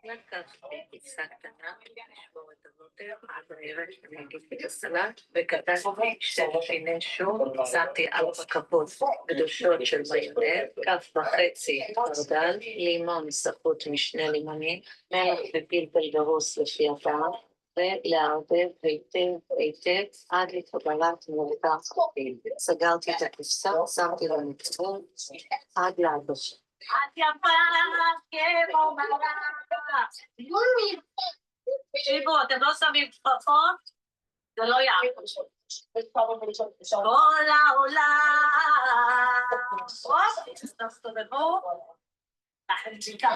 לקחתי פיסה קטנה, לשבור את הבוטר, אז אני אראה שאני אגיד את הסלט, וכתבתי שפיני שום, שמתי 4 כפות גדושות של מיונז, כף וחצי חרדל, לימון סחוט משני לימונים, מלח ופלפל דרוס לפי הטעם, ולערבב היטב היטב עד לקבלת מרקם חופי. סגרתי את הקופסה, שמתי במקרר עד להגשה. את יפה כמו מלאך. תקשיבו, אתם לא שמים כפפות? זה לא יעבור. כל העולם. תסתובבו. לכם ג'יקה.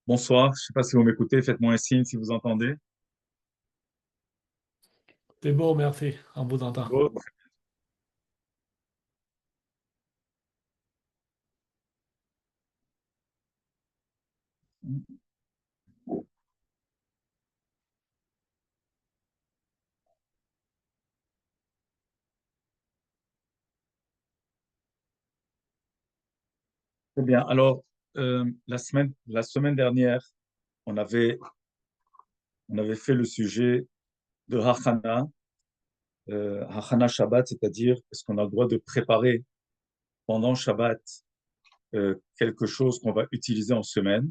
Bonsoir, je ne sais pas si vous m'écoutez, faites-moi un signe si vous entendez. C'est beau, merci. On vous entend. Bon. Très bien. Alors, la semaine dernière, on avait, on avait fait le sujet de Hachana Shabbat, c'est-à-dire est-ce qu'on a le droit de préparer pendant Shabbat quelque chose qu'on va utiliser en semaine.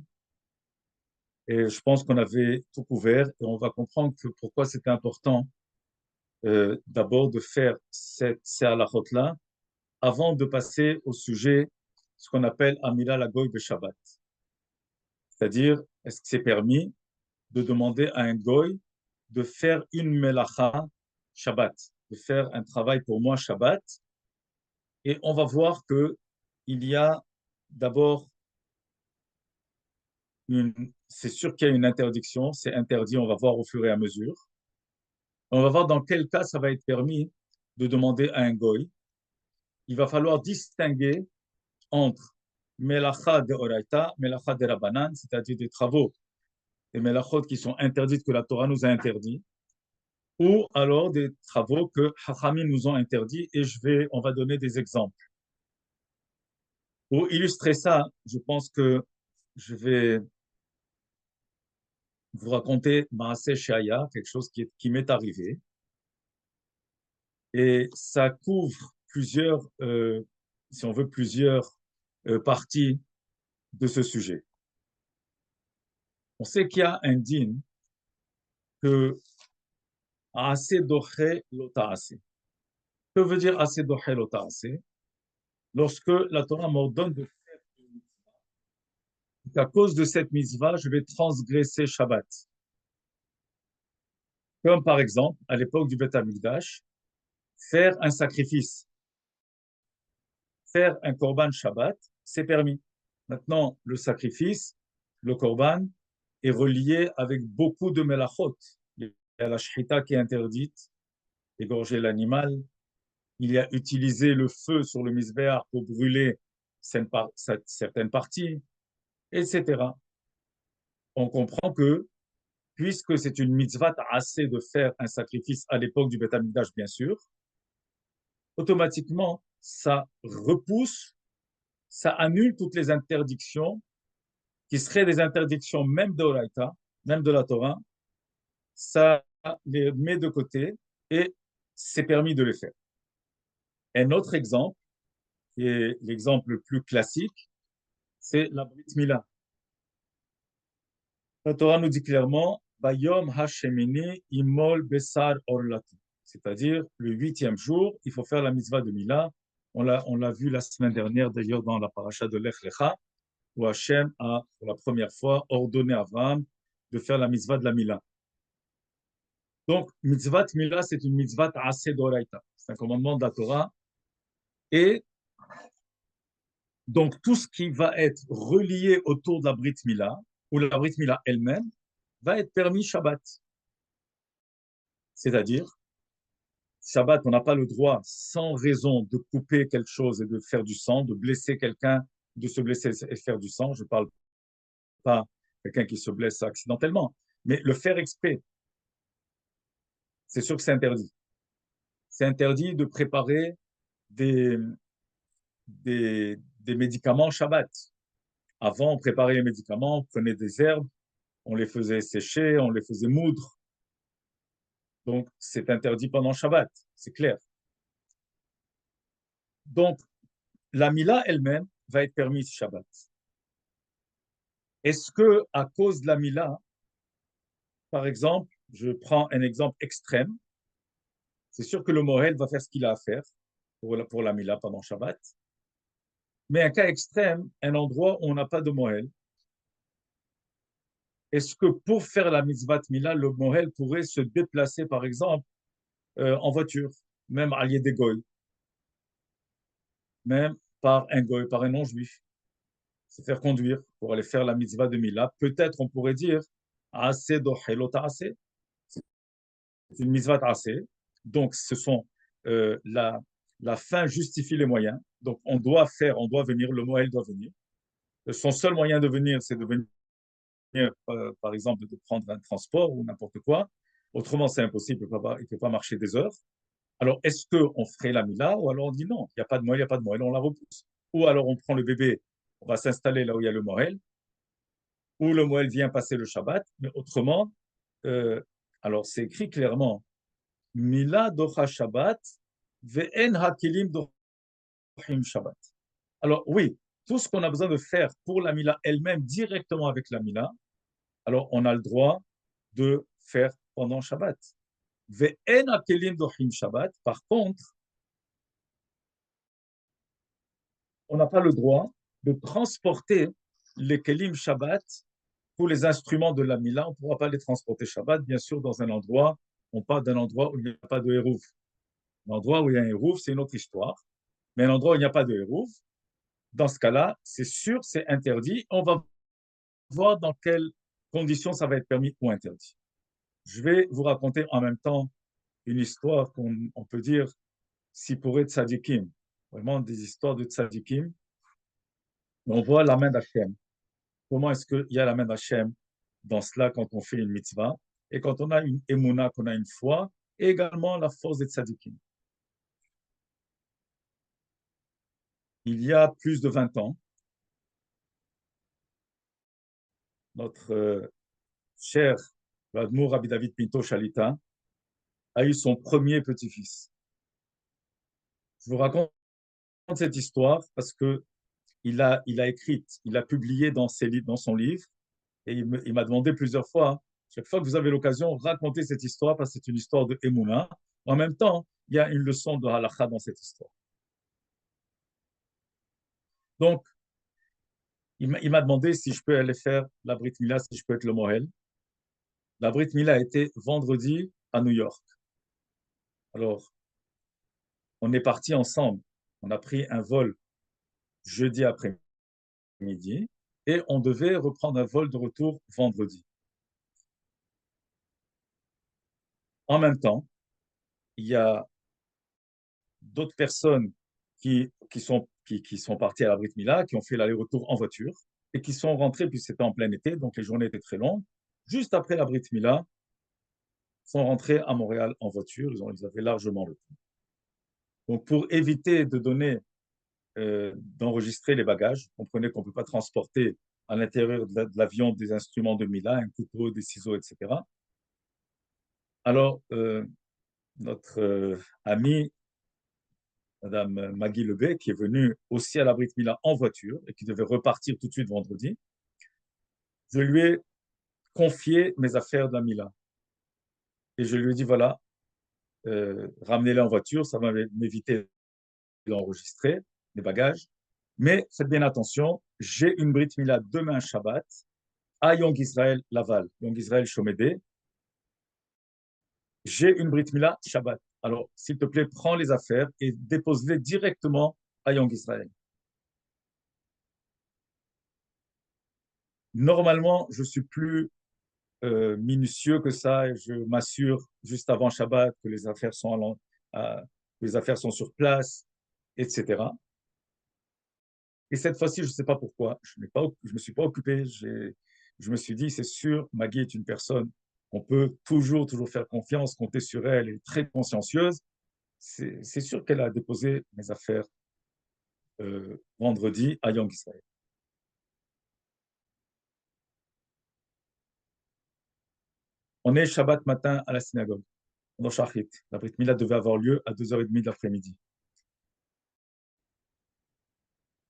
Et je pense qu'on avait tout couvert et on va comprendre pourquoi c'était important d'abord de faire ces halachot-là avant de passer au sujet, ce qu'on appelle Amila Lagoy de Shabbat. C'est-à-dire, est-ce que c'est permis de demander à un goy de faire une melacha Shabbat, de faire un travail pour moi Shabbat. Et on va voir que il y a d'abord c'est sûr qu'il y a une interdiction, c'est interdit, on va voir au fur et à mesure. On va voir dans quel cas ça va être permis de demander à un goy. Il va falloir distinguer entre melacha de oraita, melacha de rabanan, c'est-à-dire des travaux, des melachot qui sont interdites que la Torah nous a interdits, ou alors des travaux que Hachamim nous ont interdits, et on va donner des exemples. Pour illustrer ça, je pense que je vais vous raconter Maaseh Shaya, quelque chose qui m'est arrivé, et ça couvre plusieurs, si on veut, plusieurs parties de ce sujet. On sait qu'il y a un dîme que assez doché lota assez. Que veut dire assez doché lota assez? Lorsque la Torah m'ordonne de faire une mitzvah, à cause de cette mitzvah, je vais transgresser Shabbat. Comme par exemple, à l'époque du Beth Amikdash, faire un sacrifice, faire un korban Shabbat, c'est permis. Maintenant, le sacrifice, le korban, est relié avec beaucoup de melachot. Il y a la shrita qui est interdite, égorger l'animal. Il y a utilisé le feu sur le misbéach pour brûler certaines parties, etc. On comprend que, puisque c'est une mitzvah assez de faire un sacrifice à l'époque du Beth Amikdash, bien sûr, automatiquement, ça repousse, ça annule toutes les interdictions qui seraient des interdictions même de Oraïta, même de la Torah, ça les met de côté et c'est permis de les faire. Un autre exemple, qui est l'exemple le plus classique, c'est la Brit Mila. La Torah nous dit clairement, Bayom Hashemini Imol Besar Orlatu. C'est-à-dire, le 8e jour, il faut faire la mitzvah de Mila. On l'a vu la semaine dernière, d'ailleurs, dans la paracha de Lech Lecha, où Hachem a, pour la première fois, ordonné à Abraham de faire la mitzvah de la Mila. Donc, mitzvah Mila, c'est une mitzvah assez d'oraita. C'est un commandement de la Torah. Et donc, tout ce qui va être relié autour de la Brit Mila, ou la Brit Mila elle-même, va être permis Shabbat. C'est-à-dire, Shabbat, on n'a pas le droit, sans raison, de couper quelque chose et de faire du sang, de blesser quelqu'un, de se blesser et faire du sang. Je ne parle pas quelqu'un qui se blesse accidentellement, mais le faire exprès, c'est sûr que c'est interdit. C'est interdit de préparer des, des médicaments Shabbat. Avant, on préparait les médicaments, on prenait des herbes, on les faisait sécher, on les faisait moudre. Donc, c'est interdit pendant Shabbat, c'est clair. Donc, la Mila elle-même va être permise Shabbat. Est-ce que, à cause de la Mila, par exemple, je prends un exemple extrême, c'est sûr que le Mohel va faire ce qu'il a à faire pour la Mila pendant Shabbat, mais un cas extrême, un endroit où on n'a pas de Mohel, est-ce que pour faire la mitzvah Mila, le Mohel pourrait se déplacer, par exemple, en voiture, même à des goy, même par un goy, par un non-juif? se faire conduire pour aller faire la mitzvah de Mila. Peut-être on pourrait dire assez dohelo ta'ase. C'est une mitzvah ta'ase. Donc, ce sont la fin justifie les moyens. Donc, on doit venir, le Moël doit venir. Son seul moyen de venir, c'est de venir, par exemple, de prendre un transport ou n'importe quoi. Autrement, c'est impossible, il ne peut pas marcher des heures. Alors, est-ce qu'on ferait la Mila ou alors on dit non, il n'y a pas de Moël, il n'y a pas de Moël, on la repousse. Ou alors on prend le bébé, on va s'installer là où il y a le Moël, ou le Moël vient passer le Shabbat, mais autrement, alors c'est écrit clairement, Mila docha Shabbat, ve'en hakilim dochim Shabbat. Alors oui, tout ce qu'on a besoin de faire pour la Mila elle-même, directement avec la Mila, alors on a le droit de faire pendant Shabbat. Ve'en hakilim dochim Shabbat, par contre, on n'a pas le droit de transporter les kelim Shabbat pour les instruments de la Mila. On ne pourra pas les transporter Shabbat, bien sûr, dans un endroit, on parle d'un endroit où il n'y a pas de hérouf. L'endroit où il y a un hérouf, c'est une autre histoire. Mais un endroit où il n'y a pas de hérouf, dans ce cas-là, c'est sûr, c'est interdit. On va voir dans quelles conditions ça va être permis ou interdit. Je vais vous raconter en même temps une histoire qu'on peut dire si pourrait tzadikim, vraiment des histoires de tzadikim. On voit la main d'Hachem. Comment est-ce qu'il y a la main d'Hachem dans cela quand on fait une mitzvah et quand on a une émouna, qu'on a une foi, et également la force des tzadikim. Il y a plus de 20 ans, notre cher Vadmour Rabbi David Pinto Shalita a eu son premier petit-fils. Je vous raconte cette histoire parce que il a publié dans son livre, et il m'a demandé plusieurs fois, chaque fois que vous avez l'occasion, racontez cette histoire parce que c'est une histoire de Emouna. En même temps, il y a une leçon de halakha dans cette histoire. Donc, il m'a demandé si je peux aller faire la Brit Mila, si je peux être le Mohel. La Brit Mila a été vendredi à New York. Alors, on est partis ensemble. On a pris un vol jeudi après-midi et on devait reprendre un vol de retour vendredi. En même temps, il y a d'autres personnes qui sont parties à la Brit Mila, qui ont fait l'aller-retour en voiture et qui sont rentrées, puis c'était en plein été, donc les journées étaient très longues. Juste après la Brit Mila, sont rentrés à Montréal en voiture, ils avaient largement le temps. Donc pour éviter d'enregistrer les bagages, comprenez qu'on ne peut pas transporter à l'intérieur de l'avion des instruments de Mila, un couteau, des ciseaux, etc. Alors, notre amie, Madame Maggie Lebé, qui est venue aussi à la Brit Mila en voiture et qui devait repartir tout de suite vendredi, je lui ai confié mes affaires de la Mila. Et je lui ai dit, voilà, ramenez-les en voiture, ça va m'éviter d'enregistrer les bagages. Mais faites bien attention, j'ai une Brit Mila demain Shabbat à Yong Israël Laval, Yong Israël Chomédé. J'ai une Brit Mila Shabbat. Alors, s'il te plaît, prends les affaires et dépose-les directement à Yong Israël. Normalement, je suis plus minutieux que ça. Je m'assure juste avant Shabbat que les affaires sont sur place, etc. Et cette fois-ci, je ne sais pas pourquoi, je ne me suis pas occupé. Je me suis dit, c'est sûr, Maggie est une personne, on peut toujours faire confiance, compter sur elle, elle est très consciencieuse. C'est sûr qu'elle a déposé mes affaires vendredi à Yom Israël. On est Shabbat matin à la synagogue, dans Shachrit. La Brit Mila devait avoir lieu à 2h30 de l'après-midi.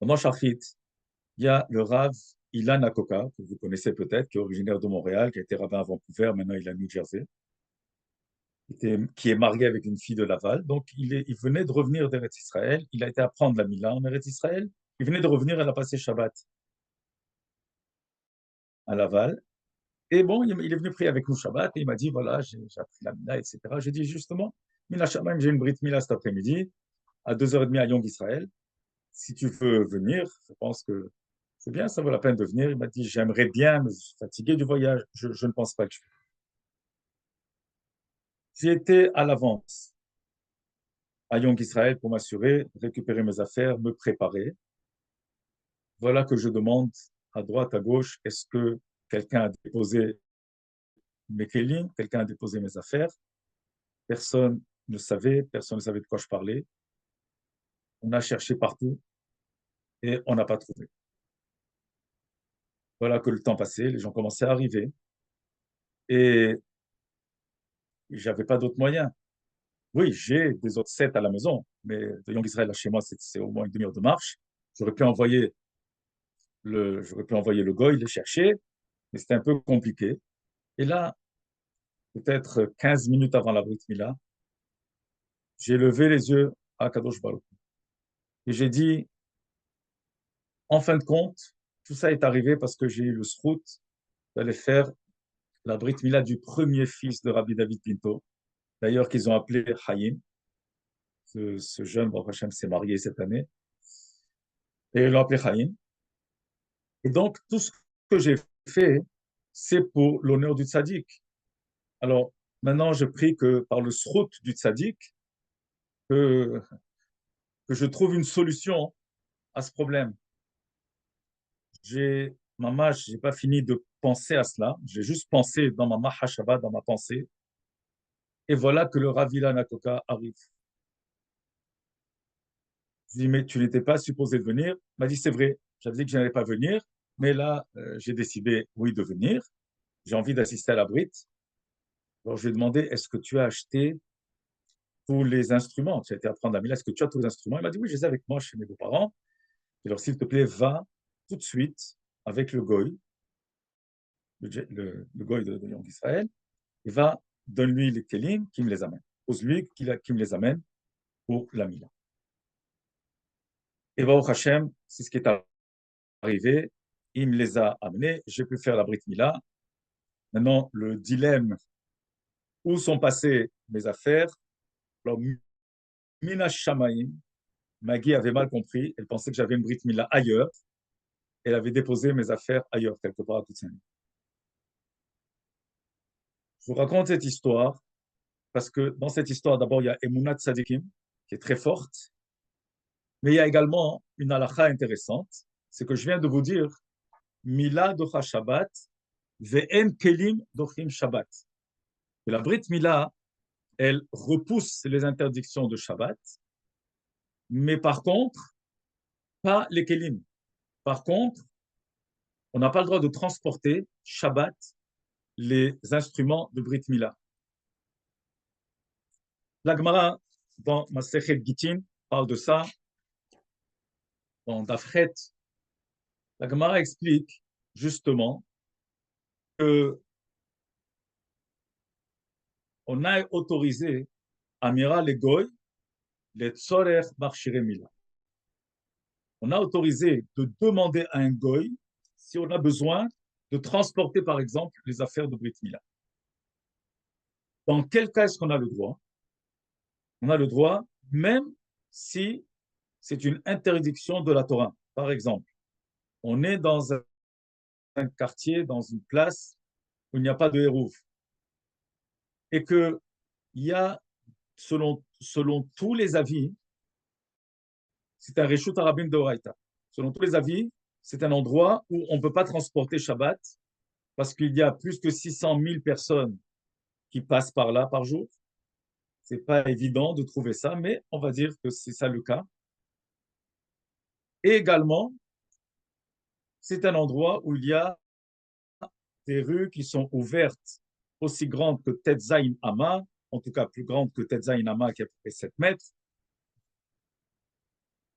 Pendant Shachrit, il y a le Rav Ilan Akoka, que vous connaissez peut-être, qui est originaire de Montréal, qui a été rabbin à Vancouver, maintenant il est à New Jersey, qui est marié avec une fille de Laval. Donc il venait de revenir d'Eretz Israël, il a été apprendre la Mila en Eretz Israël, il venait de revenir, elle a passé Shabbat à Laval. Et bon, il est venu prier avec nous Shabbat et il m'a dit, voilà, j'ai appris la Mila, etc. J'ai dit, justement, Mila Shabbat, j'ai une Brit Mila cet après-midi, à 2h30 à Yom Israël. Si tu veux venir, je pense que c'est bien, ça vaut la peine de venir. Il m'a dit, j'aimerais bien, mais je suis fatigué du voyage. Je ne pense pas que je vais. J'ai été à l'avance à Young Israël pour m'assurer, récupérer mes affaires, me préparer. Voilà que je demande à droite, à gauche, est-ce que quelqu'un a déposé mes kelim, quelqu'un a déposé mes affaires? Personne personne ne savait de quoi je parlais. On a cherché partout et on n'a pas trouvé. Voilà que le temps passait, les gens commençaient à arriver et j'avais pas d'autre moyen. Oui, j'ai des autres sets à la maison, mais de Young Israël à chez moi, c'est au moins une demi-heure de marche. J'aurais pu envoyer le goy les chercher, mais c'était un peu compliqué. Et là, peut-être 15 minutes avant la Brit Mila, j'ai levé les yeux à Kadosh Baruch et j'ai dit, en fin de compte, tout ça est arrivé parce que j'ai eu le srout d'aller faire la Brit Mila du premier fils de Rabbi David Pinto, d'ailleurs qu'ils ont appelé Hayim. Ce jeune Baruch Hashem s'est marié cette année et ils l'ont appelé Hayim. Et donc, tout ce que j'ai fait, c'est pour l'honneur du tzaddik. Alors, maintenant, je prie que par le srout du tzaddik, que, que je trouve une solution à ce problème. Maman, je n'ai pas fini de penser à cela. J'ai juste pensé dans ma mahashaba, dans ma pensée. Et voilà que le Ravila Nakoka arrive. Je dis, mais tu n'étais pas supposé de venir. Il m'a dit, c'est vrai, j'avais dit que je n'allais pas venir, mais là, j'ai décidé, oui, de venir. J'ai envie d'assister à la Brit. Alors, je lui ai demandé, est-ce que tu as acheté tous les instruments? Tu as été apprendre la Mila, est-ce que tu as tous les instruments? Il m'a dit, oui, je les ai avec moi chez mes beaux-parents. Alors, s'il te plaît, va tout de suite avec le goy, le goy de Young Israël, et va, donne-lui les kelim qui me les amène. Pose-lui qui me les amène pour la Mila. Et Baruch Hashem, c'est ce qui est arrivé. Il me les a amenés. J'ai pu faire la Brit Mila. Maintenant, le dilemme, où sont passées mes affaires? Alors, Mina Shamaim, Maggie avait mal compris. Elle pensait que j'avais une Brit Mila ailleurs. Elle avait déposé mes affaires ailleurs, quelque part à Koutsen. Je vous raconte cette histoire parce que dans cette histoire, d'abord, il y a Emunat Tzadikim, qui est très forte, mais il y a également une halakha intéressante. C'est que je viens de vous dire, Mila docha Shabbat, ve'en kelim dochim Shabbat. Et la Brit Mila, elle repousse les interdictions de Shabbat, mais par contre, pas les kelim. Par contre, on n'a pas le droit de transporter Shabbat les instruments de Brit Mila. La Gemara, dans Masechet Gittin, parle de ça. Dans Dafret, la Gemara explique justement que on a autorisé Amira les Goy, les Tzorer Marchire Mila. On a autorisé de demander à un Goy si on a besoin de transporter, par exemple, les affaires de Brit Mila. Dans quel cas est-ce qu'on a le droit? On a le droit, même si c'est une interdiction de la Torah. Par exemple, on est dans un quartier, dans une place où il n'y a pas de hérouv, et qu'il y a, selon tous les avis, c'est un Reshut Harabim de Oraita. Selon tous les avis, c'est un endroit où on ne peut pas transporter Shabbat parce qu'il y a plus que 600 000 personnes qui passent par là par jour. Ce n'est pas évident de trouver ça, mais on va dire que c'est ça le cas. Et également, c'est un endroit où il y a des rues qui sont ouvertes aussi grandes que Tetzain Ama, en tout cas plus grandes que Tetzain Ama qui a à peu près 7 mètres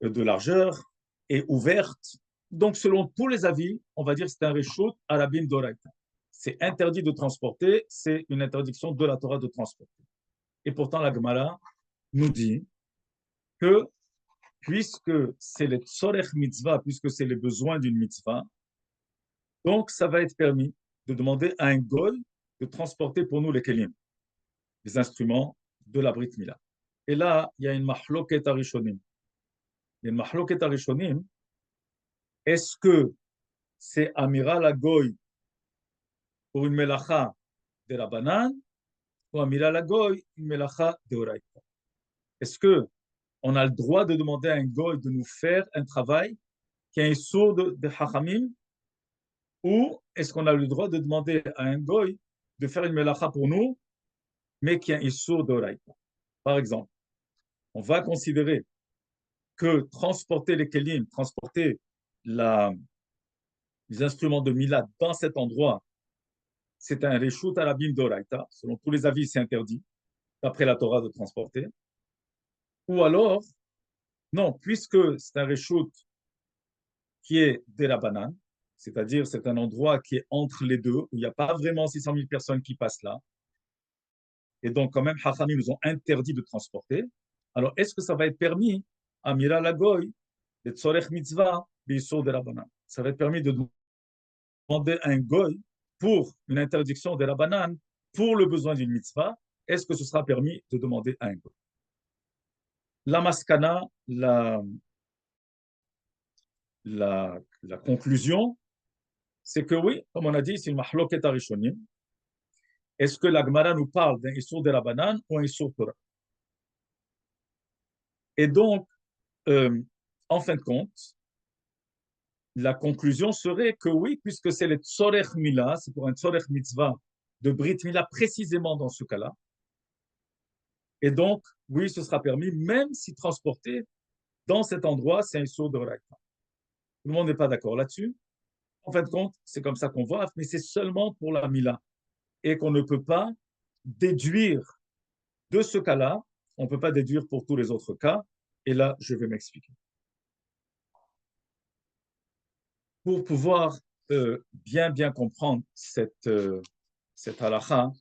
de largeur, et ouvertes. Donc, selon tous les avis, on va dire que c'est un reshoot à la bin d'Oraita. C'est interdit de transporter, c'est une interdiction de la Torah de transporter. Et pourtant, la Gemara nous dit que puisque c'est les tzorech mitzvah, puisque c'est les besoins d'une mitzvah, donc ça va être permis de demander à un goy de transporter pour nous les kelim, les instruments de la Brit Mila. Et là, il y a une mahloket arishonim. Il y a une mahloket arishonim. Est-ce que c'est Amira la Goy pour une melacha de la banane ou Amira la Goy, une melacha de Oraita. Est-ce qu'on a le droit de demander à un Goy de nous faire un travail qui est un sourd de Hachamim, ou est-ce qu'on a le droit de demander à un Goy de faire une melacha pour nous, mais qui est un sourd de Oraita? Par exemple, on va considérer que transporter les kelim, transporter les instruments de Milad dans cet endroit, c'est un reshut arabim d'Oraita. Selon tous les avis, c'est interdit, d'après la Torah, de transporter. Ou alors, non, puisque c'est un reshut qui est de la banane, c'est-à-dire c'est un endroit qui est entre les deux, où il n'y a pas vraiment 600 000 personnes qui passent là, et donc quand même, Hachamim nous ont interdit de transporter. Alors, est-ce que ça va être permis à Mira Lagoy, de Tzorech Mitzvah, B'Yisur de la banane? Ça va être permis de demander à un goy pour une interdiction de la banane, pour le besoin d'une mitzvah. Est-ce que ce sera permis de demander à un goy? La maskana, la conclusion, c'est que oui, comme on a dit, c'est une mahloket arishonim. Est-ce que la Gemara nous parle d'un issur de la banane ou un issur Torah? Et donc, en fin de compte, la conclusion serait que oui, puisque c'est le tzorech mila, c'est pour un tzorech mitzvah de brit mila précisément dans ce cas-là. Et donc, oui, ce sera permis, même si transporté dans cet endroit, c'est un issur de Oraita. Tout le monde n'est pas d'accord là-dessus. En fin de compte, c'est comme ça qu'on voit, mais c'est seulement pour la mila. Et qu'on ne peut pas déduire de ce cas-là, on ne peut pas déduire pour tous les autres cas. Et là, je vais m'expliquer. Pour pouvoir bien comprendre cette halakha,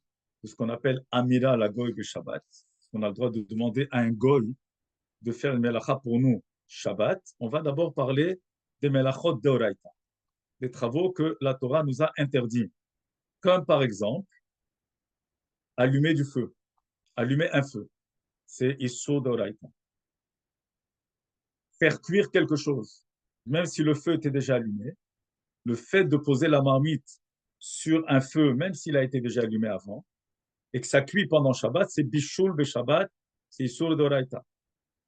ce qu'on appelle Amira la Goy de Shabbat, on a le droit de demander à un Goy de faire une melacha pour nous Shabbat, on va d'abord parler des melachot d'Oraita, des travaux que la Torah nous a interdits, comme par exemple allumer du feu, allumer un feu, c'est Issur d'Oraita. Faire cuire quelque chose, même si le feu était déjà allumé, le fait de poser la marmite sur un feu, même s'il a été déjà allumé avant, et que ça cuit pendant Shabbat, c'est Bishul be Shabbat, c'est Issur d'Oraita.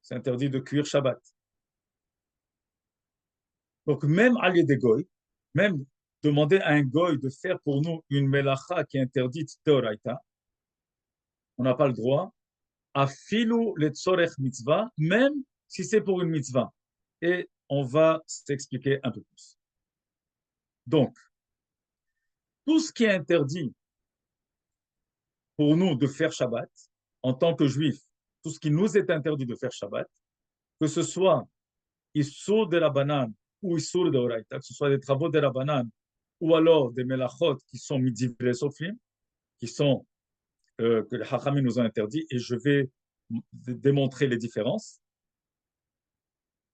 C'est interdit de cuire Shabbat. Donc, même à des goy, même demander à un goy de faire pour nous une melacha qui est interdite d'Oraita, on n'a pas le droit. Afilu le tzorech mitzvah, même si c'est pour une mitzvah. Et on va s'expliquer un peu plus. Donc, tout ce qui est interdit pour nous de faire Shabbat, en tant que juifs, tout ce qui nous est interdit de faire Shabbat, que ce soit Issur de la banane ou Issur de Oraita, que ce soit des travaux de la banane ou alors des melachot qui sont midivre sofim, qui sont que les Hachamim nous ont interdits, et je vais démontrer les différences.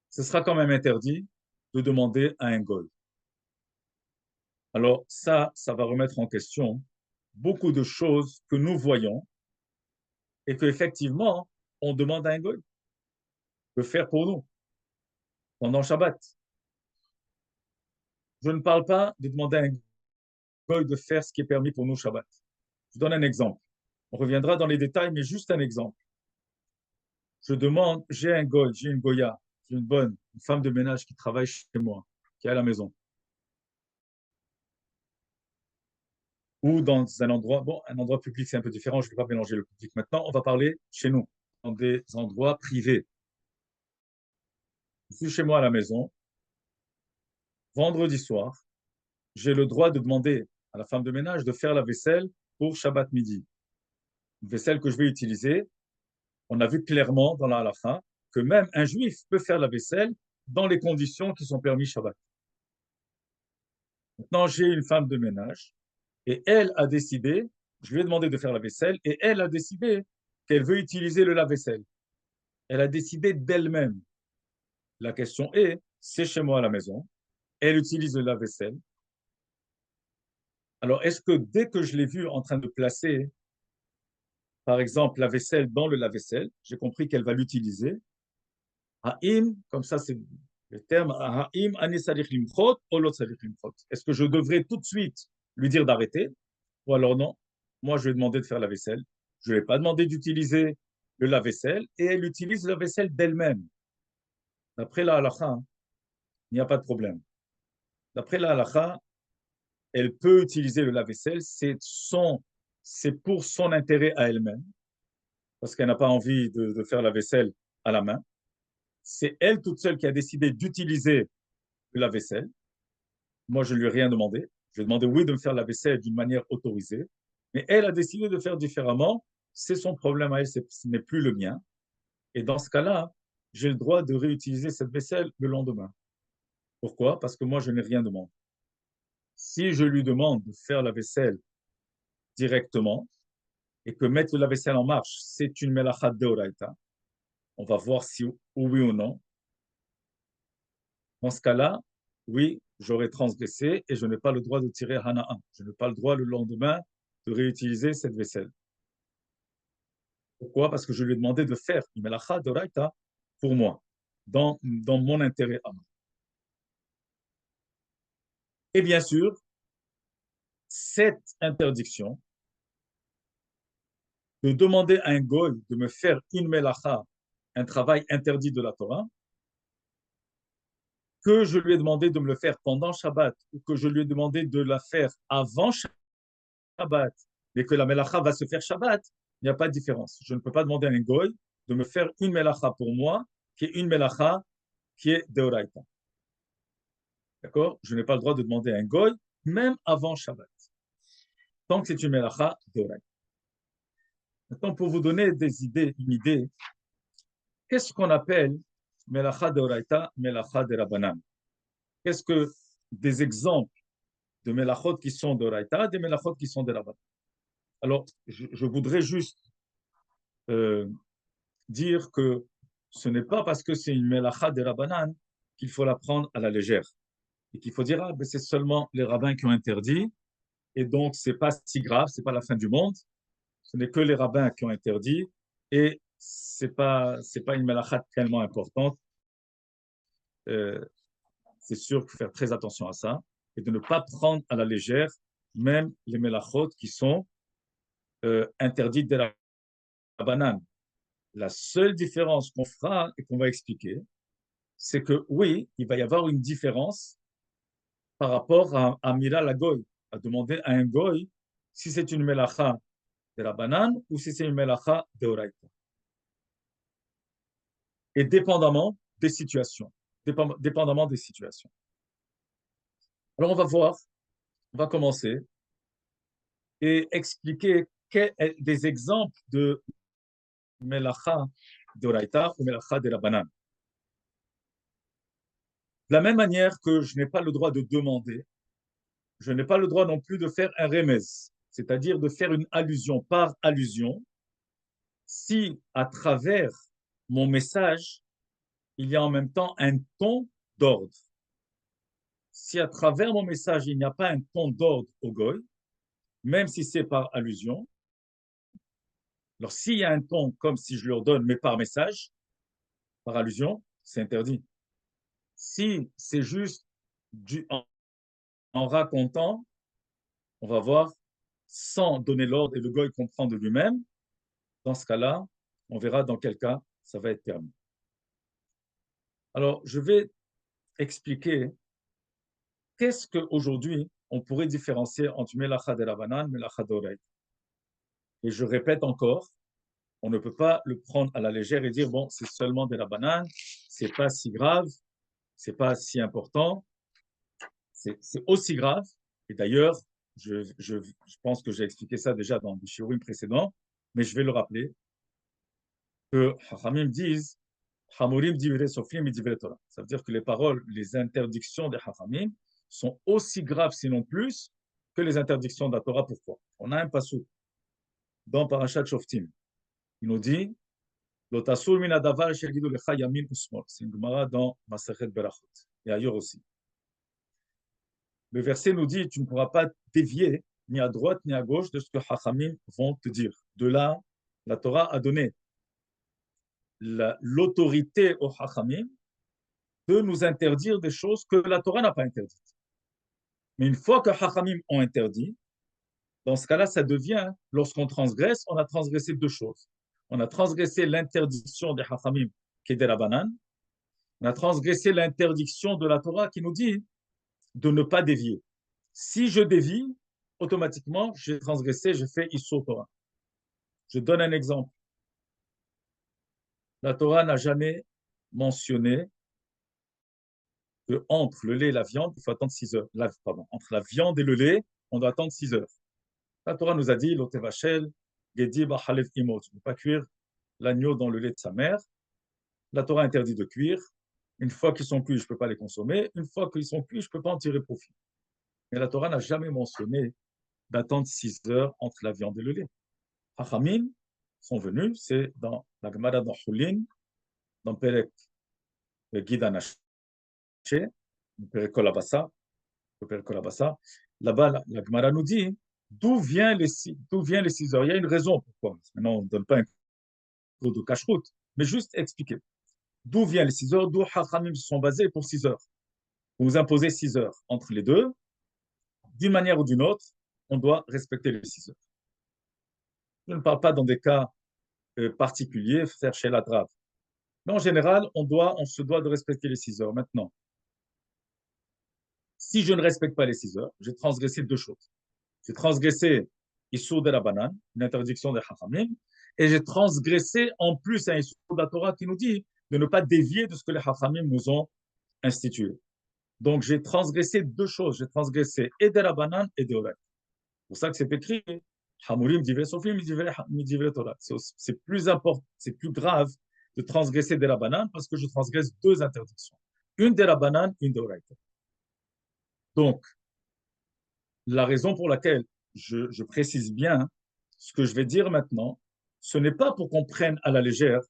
Ce sera quand même interdit de demander à un goy. Alors ça va remettre en question beaucoup de choses que nous voyons et qu'effectivement, on demande à un goy de faire pour nous pendant Shabbat. Je ne parle pas de demander à un goy de faire ce qui est permis pour nous Shabbat. Je donne un exemple. On reviendra dans les détails, mais juste un exemple. Je demande, j'ai un goy, j'ai une goya, j'ai une femme de ménage qui travaille chez moi, qui est à la maison. Ou dans un endroit, bon, un endroit public, c'est un peu différent, je ne vais pas mélanger le public maintenant, on va parler chez nous, dans des endroits privés. Je suis chez moi à la maison, vendredi soir, j'ai le droit de demander à la femme de ménage de faire la vaisselle pour Shabbat midi. Une vaisselle que je vais utiliser, on a vu clairement dans la halakha que même un juif peut faire la vaisselle dans les conditions qui sont permises Shabbat. Maintenant, j'ai une femme de ménage et elle a décidé, je lui ai demandé de faire la vaisselle et elle a décidé qu'elle veut utiliser le lave-vaisselle. Elle a décidé d'elle-même. La question est, c'est chez moi à la maison, elle utilise le lave-vaisselle. Alors, est-ce que dès que je l'ai vue en train de placer, par exemple, la vaisselle dans le lave-vaisselle, j'ai compris qu'elle va l'utiliser. Comme ça, c'est Le terme Ha'im ani sarich limchot ou lo sarich limchot. Est-ce que je devrais tout de suite lui dire d'arrêter ou alors non? Moi, je lui ai demandé de faire la vaisselle. Je ne lui ai pas demandé d'utiliser le lave-vaisselle et elle utilise le lave-vaisselle d'elle-même. D'après la halakha, hein, il n'y a pas de problème. D'après la halakha, elle peut utiliser le lave-vaisselle, c'est pour son intérêt à elle-même, parce qu'elle n'a pas envie de faire la vaisselle à la main. C'est elle toute seule qui a décidé d'utiliser le lave-vaisselle. Moi, je ne lui ai rien demandé. Je lui ai demandé, oui, de me faire la vaisselle d'une manière autorisée, mais elle a décidé de faire différemment. C'est son problème à elle, ce n'est plus le mien. Et dans ce cas-là, j'ai le droit de réutiliser cette vaisselle le lendemain. Pourquoi? Parce que moi, je n'ai rien demandé. Si je lui demande de faire la vaisselle directement et que mettre la vaisselle en marche, c'est une melachat deoraita, on va voir si oui ou non. Dans ce cas-là, oui, j'aurais transgressé et je n'ai pas le droit de tirer Hana'an. Je n'ai pas le droit le lendemain de réutiliser cette vaisselle. Pourquoi? Parce que je lui ai demandé de faire une melachat deoraita pour moi, dans mon intérêt à moi. Et bien sûr, cette interdiction de demander à un goy de me faire une melacha, un travail interdit de la Torah, que je lui ai demandé de me le faire pendant Shabbat ou que je lui ai demandé de la faire avant Shabbat, mais que la melacha va se faire Shabbat, il n'y a pas de différence. Je ne peux pas demander à un goy de me faire une melacha pour moi, qui est une melacha qui est deoraita. D'accord? Je n'ai pas le droit de demander à un goy, même avant Shabbat, tant que c'est une melacha deoraita. Maintenant, pour vous donner une idée, qu'est-ce qu'on appelle melacha deoraita, melacha de Rabbanan? Qu'est-ce que des exemples de melachot qui sont deoraita, des melachot qui sont de Rabbanan? Alors, je voudrais juste dire que ce n'est pas parce que c'est une melacha de Rabbanan qu'il faut la prendre à la légère. Et qu'il faut dire, ah, ben c'est seulement les rabbins qui ont interdit, et donc c'est pas si grave, c'est pas la fin du monde. Ce n'est que les rabbins qui ont interdit, et c'est pas une melacha tellement importante. C'est sûr qu'il faut faire très attention à ça, et de ne pas prendre à la légère même les melachot qui sont interdites de la banane. La seule différence qu'on fera et qu'on va expliquer, c'est que oui, il va y avoir une différence par rapport à Mira la Goy, à demander à un Goy si c'est une melacha de la banane ou si c'est une melacha de Oraita. Et dépendamment des situations. Dépendamment des situations. Alors on va voir, on va commencer et expliquer des exemples de melacha de Oraita ou melacha de la banane. De la même manière que je n'ai pas le droit de demander, je n'ai pas le droit non plus de faire un remez, c'est-à-dire de faire une allusion par allusion, si à travers mon message, il y a en même temps un ton d'ordre. Si à travers mon message, il n'y a pas un ton d'ordre au goy, même si c'est par allusion, alors s'il y a un ton comme si je leur donne, mais par message, par allusion, c'est interdit. Si c'est juste en racontant, on va voir, sans donner l'ordre et le goy comprend de lui-même, dans ce cas-là, on verra dans quel cas ça va être permis. Alors, je vais expliquer qu'est-ce qu'aujourd'hui on pourrait différencier entre melacha de la banane et melacha d'oreille. Et je répète encore, on ne peut pas le prendre à la légère et dire, bon, c'est seulement de la banane, c'est pas si grave, c'est pas si important, c'est aussi grave. Et d'ailleurs, je pense que j'ai expliqué ça déjà dans des shiurim précédents, mais je vais le rappeler, que Chachamim disent, Hamurim divrei sofrim et divrei Torah. Ça veut dire que les paroles, les interdictions des Chachamim sont aussi graves, sinon plus, que les interdictions de la Torah. Pourquoi? On a un passou dans Parashat Shoftim. Il nous dit, Lotasur min adavar shegidu lecha yamin usmol. C'est une Gemara dans Masechet Berachot et ailleurs aussi. Le verset nous dit, tu ne pourras pas dévier ni à droite ni à gauche de ce que Chachamim vont te dire. De là, la Torah a donné l'autorité aux Chachamim de nous interdire des choses que la Torah n'a pas interdites. Mais une fois que Hachamim ont interdit, dans ce cas-là, ça devient, lorsqu'on transgresse, on a transgressé deux choses. On a transgressé l'interdiction des Hachamim, qui est de la banane. On a transgressé l'interdiction de la Torah qui nous dit de ne pas dévier. Si je dévie, automatiquement, j'ai transgressé, j'ai fait Issur Torah. Je donne un exemple. La Torah n'a jamais mentionné que entre le lait et la viande, il faut attendre 6 heures. Entre la viande et le lait, on doit attendre 6 heures. La Torah nous a dit, l'otevachel, gedi bachalev imot, ne pas cuire l'agneau dans le lait de sa mère. La Torah interdit de cuire. Une fois qu'ils sont cuits, je ne peux pas les consommer. Une fois qu'ils sont cuits, je ne peux pas en tirer profit. Mais la Torah n'a jamais mentionné d'attendre 6 heures entre la viande et le lait. Hachamim sont venus, c'est dans la Gemara dans Hulin, dans Perek Gidanaché, Perek Kolabassa. Là-bas, la Gemara nous dit d'où viennent les 6 heures. Il y a une raison pourquoi. Maintenant, on ne donne pas un cours de cache-route, mais juste expliquer. D'où viennent les 6 heures, d'où Hachamim se sont basés pour 6 heures. Vous nous imposez 6 heures entre les deux. D'une manière ou d'une autre, on doit respecter les 6 heures. Je ne parle pas dans des cas particuliers, faire chez la drave. Mais en général, on se doit de respecter les 6 heures. Maintenant, si je ne respecte pas les 6 heures, j'ai transgressé deux choses. J'ai transgressé Issur de la banane, une interdiction des Hachamim, et j'ai transgressé en plus un Issur de la Torah qui nous dit de ne pas dévier de ce que les Hachamim nous ont institué. Donc j'ai transgressé deux choses. J'ai transgressé et de la banane et de l'oreille. C'est pour ça que c'est écrit Hamurim divrei sofrim divrei Torah. C'est plus important, c'est plus grave de transgresser de la banane parce que je transgresse deux interdictions. Une de la banane, une de l'oreille. Donc, la raison pour laquelle je précise bien ce que je vais dire maintenant, ce n'est pas pour qu'on prenne à la légère,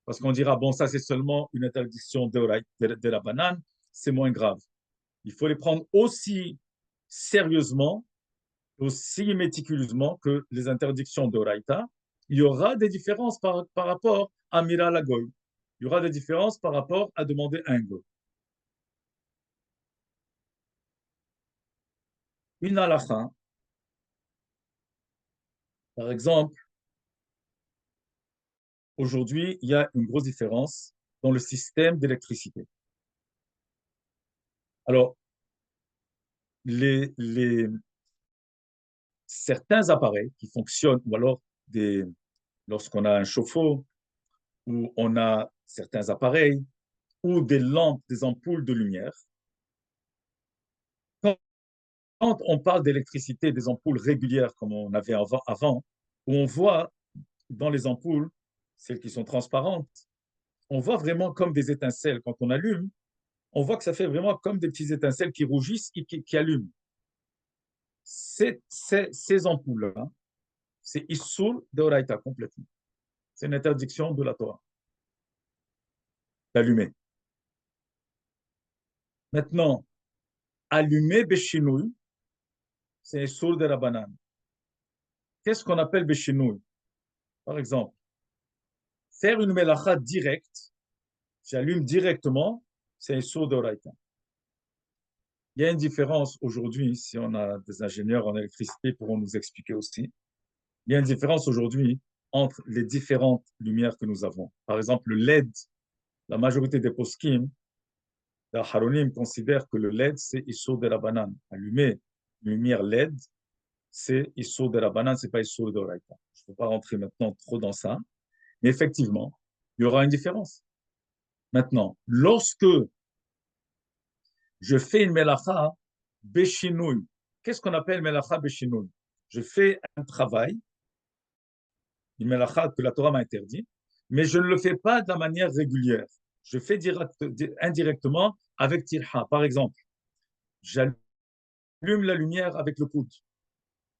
parce qu'on dira, bon, ça c'est seulement une interdiction de la banane, c'est moins grave. Il faut les prendre aussi sérieusement, aussi méticuleusement que les interdictions d'Oraïta. Il y aura des différences par rapport à Mira Lagoy. Il y aura des différences par rapport à demander un go. Une halakha, par exemple, aujourd'hui, il y a une grosse différence dans le système d'électricité. Alors, certains appareils qui fonctionnent, ou alors lorsqu'on a un chauffe-eau, ou on a certains appareils, ou des lampes, des ampoules de lumière, quand on parle d'électricité, des ampoules régulières comme on avait avant, où on voit dans les ampoules, celles qui sont transparentes, on voit vraiment comme des étincelles. Quand on allume, on voit que ça fait vraiment comme des petites étincelles qui rougissent et qui allument. Ces ampoules-là, c'est Issur d'Oraïta complètement. C'est une interdiction de la Torah d'allumer. Maintenant, allumer Beshinouï, c'est Issur de la banane. Qu'est-ce qu'on appelle Beshinouï? Par exemple, faire une melacha directe, j'allume directement, c'est Issur d'Oraïta. Il y a une différence aujourd'hui, si on a des ingénieurs en électricité, ils pourront nous expliquer aussi. Il y a une différence aujourd'hui entre les différentes lumières que nous avons. Par exemple, le LED, la majorité des poskim, les Haronim considèrent que le LED, c'est Issur de la banane. Allumer une lumière LED, c'est Issur de la banane, c'est pas Issur de l'Oraïta. Je ne peux pas rentrer maintenant trop dans ça, mais effectivement, il y aura une différence. Maintenant, lorsque je fais une melacha béchinouille, qu'est-ce qu'on appelle melacha béchinouille? Je fais un travail, une melacha que la Torah m'a interdit, mais je ne le fais pas de la manière régulière. Je fais indirectement avec tirha. Par exemple, j'allume la lumière avec le coude.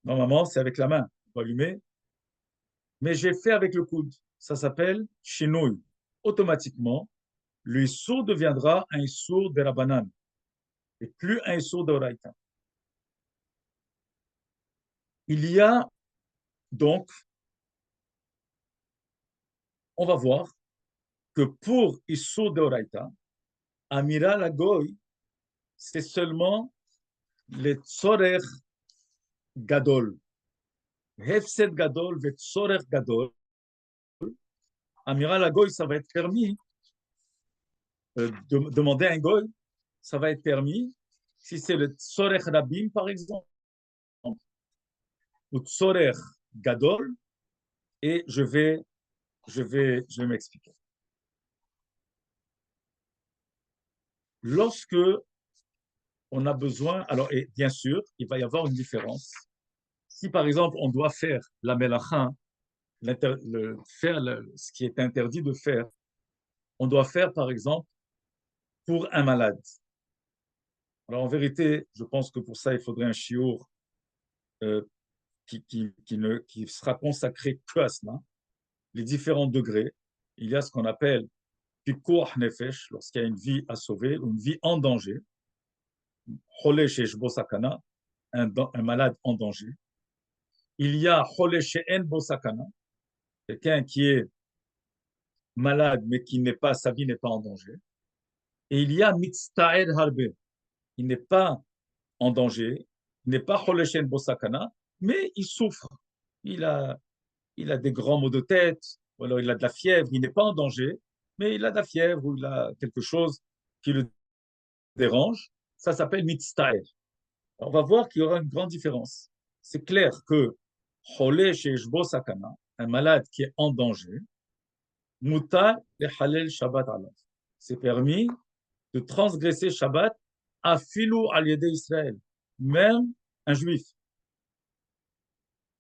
Normalement, c'est avec la main pour allumer, mais j'ai fait avec le coude. Ça s'appelle chinouille. Automatiquement, le issur deviendra un issur de la banane et plus un issur de oraïta. Il y a donc, on va voir que pour issur de oraïta, Amira Lagoy, c'est seulement les tzorer gadol. Hefset gadol ve tzorer gadol. Amira Lagoy, ça va être permis. Demander à un goy, ça va être permis si c'est le tzorer rabim, par exemple, ou tzorer gadol, et je vais m'expliquer. Lorsque on a besoin, alors, et bien sûr, il va y avoir une différence. Si, par exemple, on doit faire la melacha, ce qui est interdit de faire, on doit faire, par exemple, pour un malade. Alors, en vérité, je pense que pour ça, il faudrait un chiour qui sera consacré que à cela. Les différents degrés. Il y a ce qu'on appelle pikuach nefesh, lorsqu'il y a une vie à sauver, ou une vie en danger. Chole sheshbo sakana, un malade en danger. Il y a chole she'en bo sakana, quelqu'un qui est malade, mais sa vie n'est pas en danger. Et il y a mitzta'ed harbe, il n'est pas en danger, il n'est pas chole she'en bo sakana, mais il souffre. Il a des grands maux de tête, ou alors il a de la fièvre, il n'est pas en danger, mais il a de la fièvre ou il a quelque chose qui le dérange. Ça s'appelle mitzta'ed. On va voir qu'il y aura une grande différence. C'est clair que chole she'eshbo sakana, un malade qui est en danger, mutar le halel Shabbat alav. C'est permis de transgresser Shabbat à filou al yedei Israël, même un juif.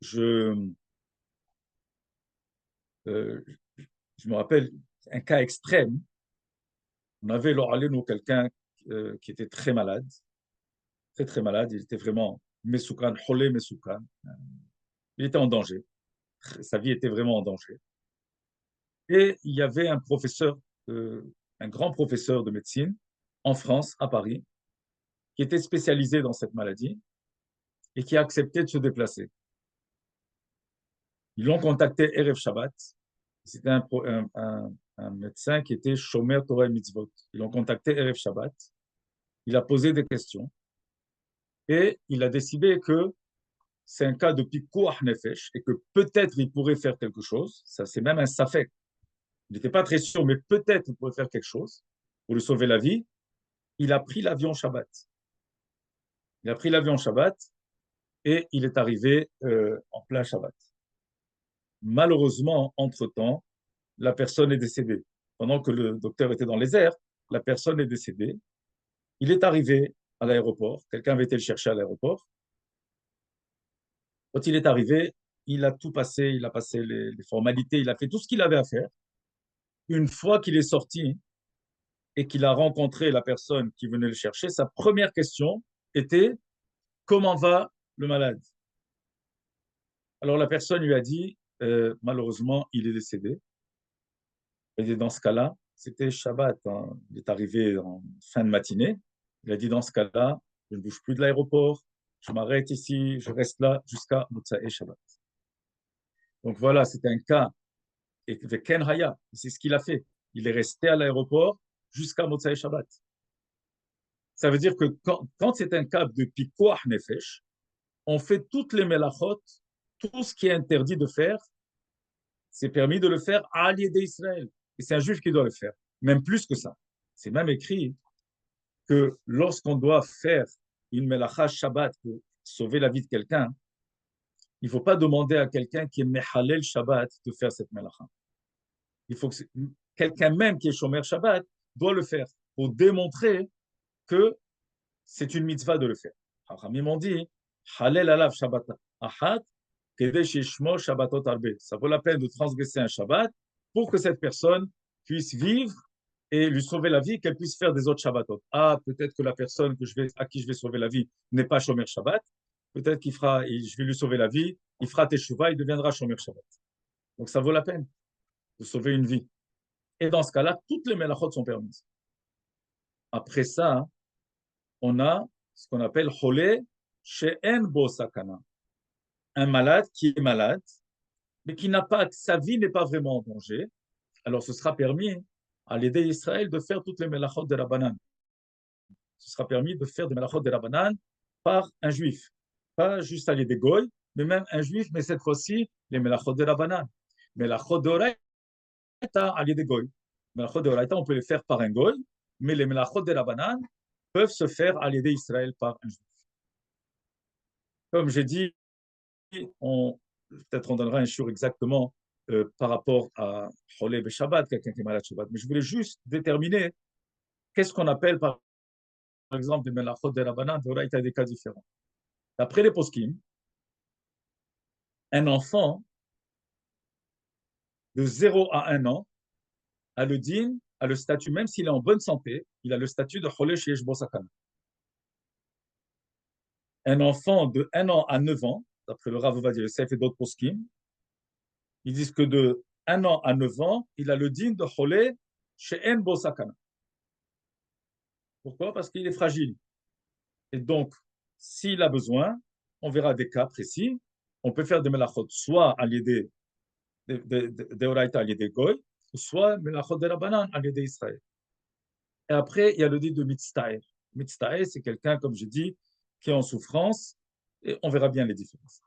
Je me rappelle un cas extrême. On avait nous quelqu'un qui était très malade, très malade. Il était vraiment mesoukan, cholé mesoukan. Il était en danger. Sa vie était vraiment en danger. Et il y avait un professeur, un grand professeur de médecine en France, à Paris, qui était spécialisé dans cette maladie et qui a accepté de se déplacer. Ils l'ont contacté Erev Shabbat. C'était un médecin qui était Shomer Torah et Mitzvot. Ils l'ont contacté Erev Shabbat. Il a posé des questions et il a décidé que c'est un cas de pikuach nefesh et que peut-être il pourrait faire quelque chose. Ça, c'est même un safek. Il n'était pas très sûr, mais peut-être il pourrait faire quelque chose pour lui sauver la vie. Il a pris l'avion Shabbat. Il a pris l'avion Shabbat et il est arrivé en plein Shabbat. Malheureusement, entre-temps, la personne est décédée. Pendant que le docteur était dans les airs, la personne est décédée. Il est arrivé à l'aéroport. Quelqu'un avait été le chercher à l'aéroport. Quand il est arrivé, il a tout passé. Il a passé les formalités. Il a fait tout ce qu'il avait à faire. Une fois qu'il est sorti et qu'il a rencontré la personne qui venait le chercher, sa première question était « Comment va le malade ?» Alors la personne lui a dit « Malheureusement, il est décédé. » Et dans ce cas-là, c'était Shabbat. Hein. Il est arrivé en fin de matinée. Il a dit dans ce cas-là, je ne bouge plus de l'aéroport, je m'arrête ici, je reste là jusqu'à Moutsaï Shabbat. Donc voilà, c'était un cas. Et Ken Haya, c'est ce qu'il a fait. Il est resté à l'aéroport jusqu'à Moutsaï Shabbat. Ça veut dire que quand c'est un cas de pikuach nefesh, on fait toutes les melachot, tout ce qui est interdit de faire, c'est permis de le faire à l'idée d'Israël. Et c'est un juif qui doit le faire, même plus que ça. C'est même écrit que lorsqu'on doit faire une melacha Shabbat pour sauver la vie de quelqu'un, il ne faut pas demander à quelqu'un qui est mehalel Shabbat de faire cette melacha. Il faut que quelqu'un même qui est shomer Shabbat doit le faire pour démontrer que c'est une mitzvah de le faire. Ils m'ont dit, halel alav Shabbat ahad, ça vaut la peine de transgresser un Shabbat pour que cette personne puisse vivre et lui sauver la vie, qu'elle puisse faire des autres Shabbatot. Ah, peut-être que la personne à qui je vais sauver la vie n'est pas Shomer Shabbat. Peut-être je vais lui sauver la vie, il fera Teshuvah, il deviendra Shomer Shabbat. Donc ça vaut la peine de sauver une vie. Et dans ce cas-là, toutes les melachot sont permises. Après ça, on a ce qu'on appelle Cholé She'en Bo Sakana. Un malade qui est malade, mais sa vie n'est pas vraiment en danger, alors ce sera permis à l'aider Israël de faire toutes les melachot de Rabbanan. Ce sera permis de faire des melachot de Rabbanan par un juif. Pas juste à l'aider Goy, mais même un juif, mais cette fois-ci, les melachot de Rabbanan. Melachot de Oraita à l'aider Goy. Melachot de Oraita, on peut les faire par un Goy, mais les melachot de Rabbanan peuvent se faire à l'aider Israël par un juif. Comme j'ai dit, peut-être on donnera un shiur exactement par rapport à Cholé et Shabbat, quelqu'un qui est malade Shabbat. Mais je voulais juste déterminer qu'est-ce qu'on appelle par exemple des melachot de Rabbanan, de Oraita, des cas différents. D'après les poskim, un enfant de 0 à 1 an a le din, a le statut, même s'il est en bonne santé, il a le statut de Cholé Sheyesh Bo Sakana. Un enfant de 1 an à 9 ans, d'après le Rav Ovadia Yosef et d'autres poskim, ils disent que de 1 an à 9 ans, il a le din de Cholé She'en Bo Sakana. Pourquoi? Parce qu'il est fragile. Et donc, s'il a besoin, on verra des cas précis. On peut faire des melachot, soit à l'idée de Oraita, à l'idée Goy, soit melachot de Rabbanan, à l'idée Israël. Et après, il y a le dit de Mitztaer. Mitztaer, c'est quelqu'un, comme je dis, qui est en souffrance, et on verra bien les différences.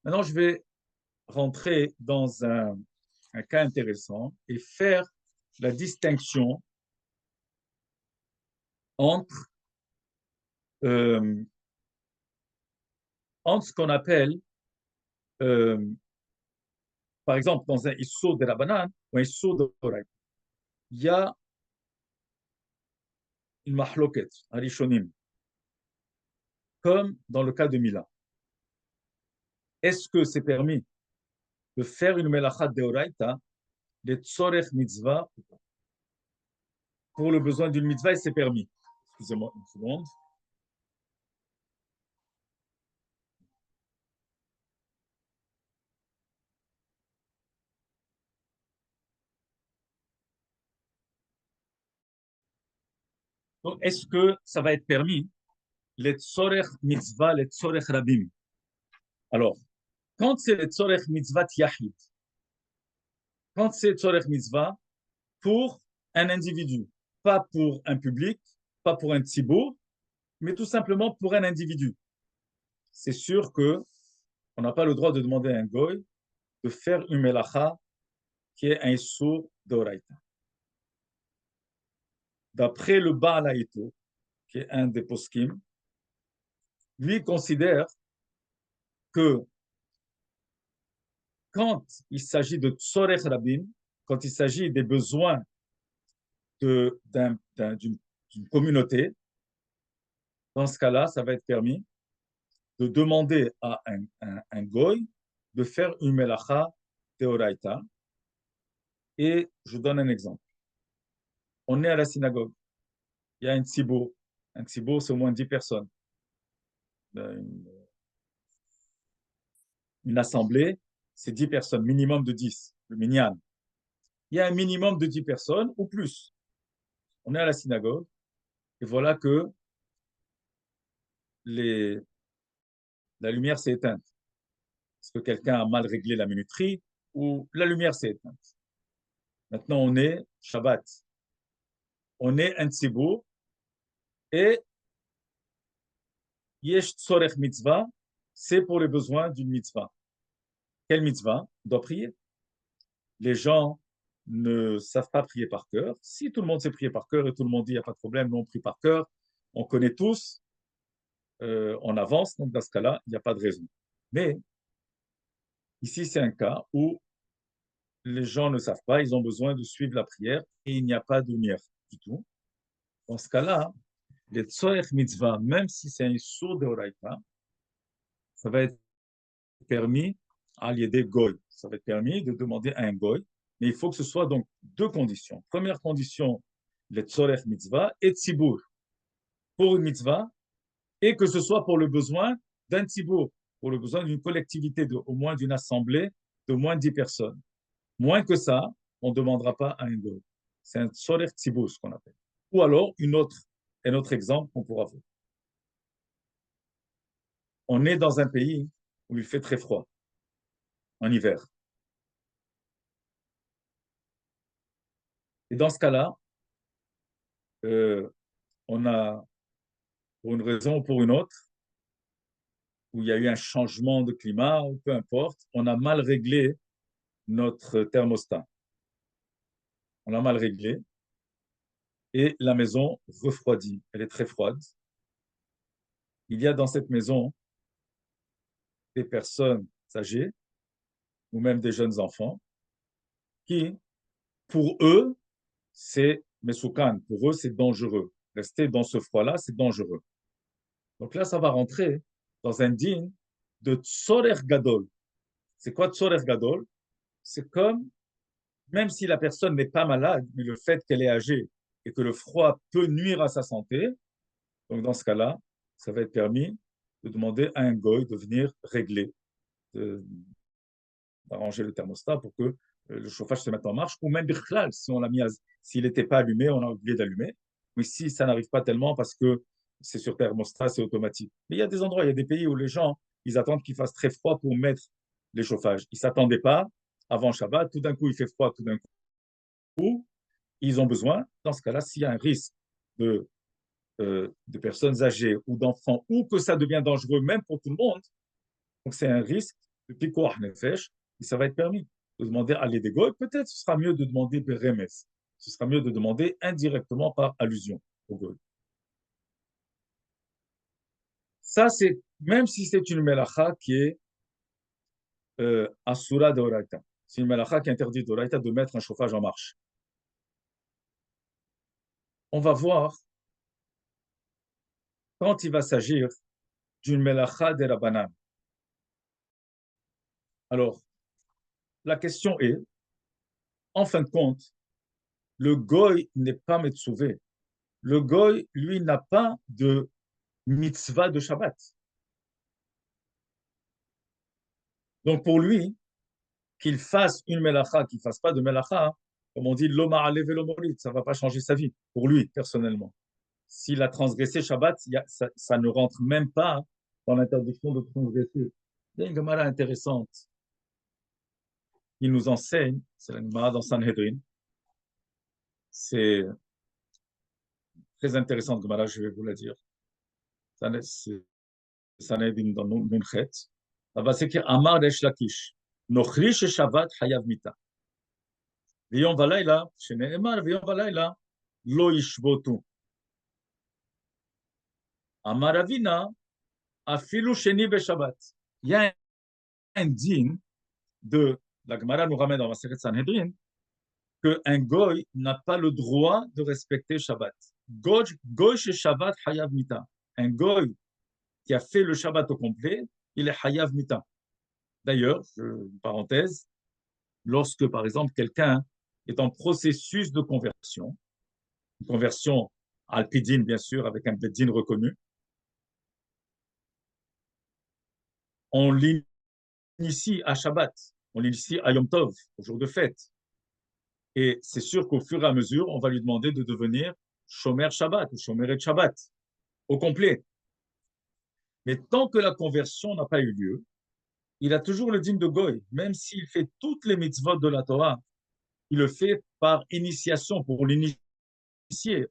Maintenant, je vais rentrer dans un cas intéressant et faire la distinction entre ce qu'on appelle, par exemple, dans un issur de la banane ou un issur de l'oreille, il y a une mahloket, un rishonim, comme dans le cas de Mila. Est-ce que c'est permis de faire une melachat de oraita, les tzorech mitzvah, pour le besoin d'une mitzvah, et c'est permis? Excusez-moi une seconde. Donc, est-ce que ça va être permis, les tzorech mitzvah, les tzorech rabim? Alors, quand c'est les tzorech mitzvah yahid, quand c'est tzorech mitzvah pour un individu, pas pour un public, pas pour un tzibour, mais tout simplement pour un individu. C'est sûr que on n'a pas le droit de demander à un goy de faire une melacha qui est un sourd d'oraita. D'après le Baal Haïto, qui est un des poskim, lui considère que quand il s'agit de tzorech rabim, quand il s'agit des besoins d'une communauté, dans ce cas-là, ça va être permis de demander à un goy de faire une melacha deoraita. Et je donne un exemple. On est à la synagogue. Il y a un tzibour. Un tzibour, c'est au moins 10 personnes. Une assemblée, c'est 10 personnes, minimum de 10, le minyan. Il y a un minimum de 10 personnes ou plus. On est à la synagogue et voilà que la lumière s'est éteinte. Parce que quelqu'un a mal réglé la minuterie ou la lumière s'est éteinte. Maintenant, on est Shabbat. On est un tzibour et Yesh Tzorech Mitzvah, c'est pour les besoins d'une mitzvah. Quelle mitzvah? On doit prier. Les gens ne savent pas prier par cœur. Si tout le monde sait prier par cœur et tout le monde dit il n'y a pas de problème, nous on prie par cœur, on connaît tous, on avance, donc dans ce cas-là, il n'y a pas de raison. Mais ici, c'est un cas où les gens ne savent pas, ils ont besoin de suivre la prière et il n'y a pas de lumière du tout. Dans ce cas-là, les tzorech mitzvah, même si c'est un sourd de oraita, ça va être permis à l'idée goy. Ça va être permis de demander à un goy, mais il faut que ce soit donc deux conditions. Première condition, les tzorech mitzvah et tzibour pour une mitzvah, et que ce soit pour le besoin d'un tzibour, pour le besoin d'une collectivité, au moins d'une assemblée de moins de 10 personnes. Moins que ça, on ne demandera pas à un goy. C'est un tzorech tzibour, ce qu'on appelle. Ou alors, un autre exemple qu'on pourra voir. On est dans un pays où il fait très froid, en hiver. Et dans ce cas-là, on a, pour une raison ou pour une autre, où il y a eu un changement de climat, ou peu importe, on a mal réglé notre thermostat. On l'a mal réglé et la maison refroidit. Elle est très froide. Il y a dans cette maison des personnes âgées ou même des jeunes enfants qui, pour eux, c'est mesoukan. Pour eux, c'est dangereux. Rester dans ce froid-là, c'est dangereux. Donc là, ça va rentrer dans un din de tzorer gadol. C'est quoi tzorer gadol? C'est comme, même si la personne n'est pas malade, mais le fait qu'elle est âgée et que le froid peut nuire à sa santé, donc dans ce cas-là, ça va être permis de demander à un goy de venir régler, d'arranger le thermostat pour que le chauffage se mette en marche, ou même birklal, si on l'a mis, s'il n'était pas allumé, on a oublié d'allumer. Mais si ça n'arrive pas tellement parce que c'est sur thermostat, c'est automatique. Mais il y a des endroits, il y a des pays où les gens, ils attendent qu'il fasse très froid pour mettre les chauffages. Ils ne s'attendaient pas avant Shabbat, tout d'un coup il fait froid, tout d'un coup, ils ont besoin. Dans ce cas-là, s'il y a un risque de personnes âgées ou d'enfants, ou que ça devient dangereux même pour tout le monde, donc c'est un risque de pikuach nefesh, et ça va être permis de demander à l'Edego. Peut-être ce sera mieux de demander beremes. Ce sera mieux de demander indirectement par allusion au goy. Ça, c'est même si c'est une melacha qui est asura de oraita. C'est une melacha qui interdit d'oraita de mettre un chauffage en marche. On va voir quand il va s'agir d'une melacha de rabanan. Alors, la question est, en fin de compte, le goy n'est pas metsouvé. Le goy, lui, n'a pas de mitzvah de Shabbat. Donc pour lui, qu'il fasse une melacha, qu'il ne fasse pas de melacha, comme on dit, l'oma alev et ça ne va pas changer sa vie, pour lui, personnellement. S'il a transgressé Shabbat, ça ne rentre même pas dans l'interdiction de transgresser. Il y a une Gemara intéressante qui nous enseigne, c'est la Gemara dans Sanhedrin. C'est très intéressant, Gemara, je vais vous la dire. C'est Sanhedrin dans Nunchet. Là-bas, c'est écrit Amar Resh Lakish. Nochri Shabbat Hayav Mita. ויום ולילה, שנאמר, ויום ולילה לא ישבותו. אמר אבינה, אפילו שני בשבת. Il y a un din de la Gemara nous ramène dans la Masechet Sanhedrin qu'un goy n'a pas le droit de respecter Shabbat. Goy chez Shabbat hayav mita. Un goy qui a fait le Shabbat au complet, il est hayav mita. D'ailleurs, parenthèse, lorsque par exemple quelqu'un est en processus de conversion, une conversion al-Pidin, bien sûr, avec un Beddin reconnu, on l'initie à Shabbat, on l'initie à Yom Tov, au jour de fête. Et c'est sûr qu'au fur et à mesure, on va lui demander de devenir Shomer Shabbat ou Shomeret Shabbat, au complet. Mais tant que la conversion n'a pas eu lieu, il a toujours le din de Goy, même s'il fait toutes les mitzvot de la Torah, il le fait par initiation, pour l'initier.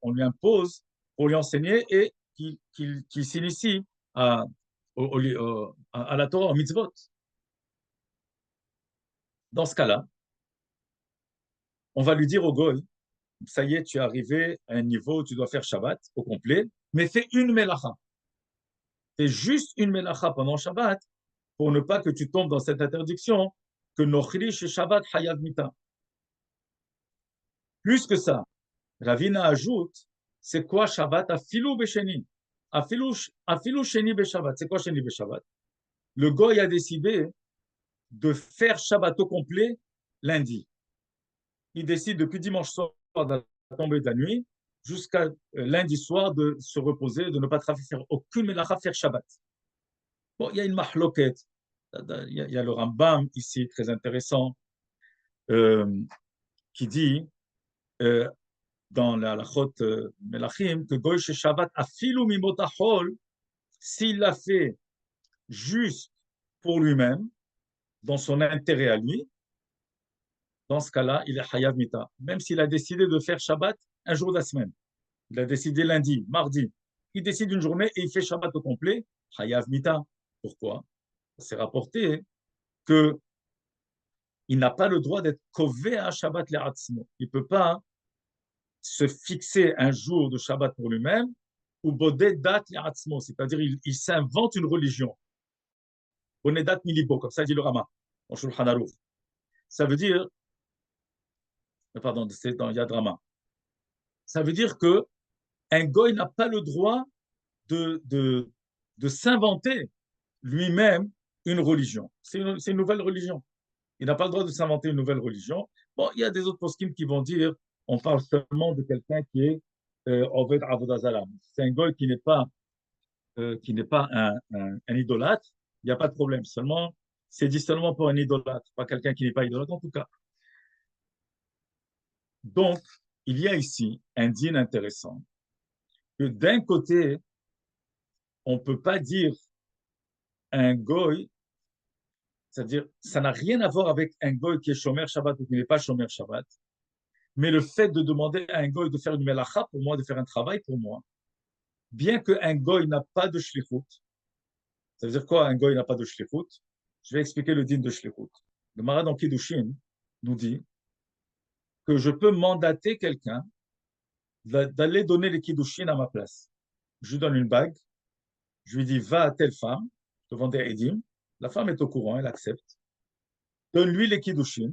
On lui impose pour lui enseigner et qu'il s'initie à la Torah, au mitzvot. Dans ce cas-là, on va lui dire au goy, ça y est, tu es arrivé à un niveau où tu dois faire Shabbat au complet, mais fais une melacha. Fais juste une melacha pendant Shabbat pour ne pas que tu tombes dans cette interdiction que nochri chez Shabbat hayav mita. Plus que ça, Ravina ajoute, c'est quoi Shabbat afilu besheni? Afilu sheni beshabbat. C'est quoi sheni beshabbat? Le goy a décidé de faire Shabbat au complet lundi. Il décide depuis dimanche soir de la tombée de la nuit jusqu'à lundi soir de se reposer, de ne pas faire aucune melacha, faire Shabbat. Bon, il y a une mahloket, il y a le Rambam ici, très intéressant, qui dit dans la halachot Melachim que Goy chez Shabbat afilu mimotachol, s'il l'a fait juste pour lui-même, dans son intérêt à lui, dans ce cas-là, il est Hayav Mita. Même s'il a décidé de faire Shabbat un jour de la semaine. Il a décidé lundi, mardi. Il décide une journée et il fait Shabbat au complet, Hayav Mita. Pourquoi? C'est rapporté qu'il n'a pas le droit d'être kové à Shabbat le'atzmo. Il ne peut pas se fixer un jour de Shabbat pour lui-même ou bodé dat le'atzmo, c'est-à-dire il s'invente une religion. Bonedat milibo, comme ça dit le Rama, en Shulchan Aruch. Ça veut dire, pardon, c'est dans Yad Rama. Ça veut dire que un goy n'a pas le droit de s'inventer lui-même une religion. C'est une nouvelle religion. Il n'a pas le droit de s'inventer une nouvelle religion. Bon, il y a des autres poskim qui vont dire, on parle seulement de quelqu'un qui est Oved Avodah Zarah. C'est un goy qui n'est pas un idolâtre. Il n'y a pas de problème. Seulement, c'est dit seulement pour un idolâtre, pas quelqu'un qui n'est pas idolâtre en tout cas. Donc, il y a ici un dîne intéressant que d'un côté, on ne peut pas dire un goy, c'est-à-dire, ça n'a rien à voir avec un goy qui est shomer Shabbat ou qui n'est pas shomer Shabbat, mais le fait de demander à un goy de faire une melacha pour moi, de faire un travail pour moi, bien qu'un goy n'a pas de shlichut, ça veut dire quoi un goy n'a pas de shlichut? Je vais expliquer le din de shlichut. Le Maran dans Kiddushin nous dit que je peux mandater quelqu'un d'aller donner les Kiddushin à ma place. Je lui donne une bague, je lui dis va à telle femme, devant des Edim, la femme est au courant, elle accepte. Donne-lui les Kiddushin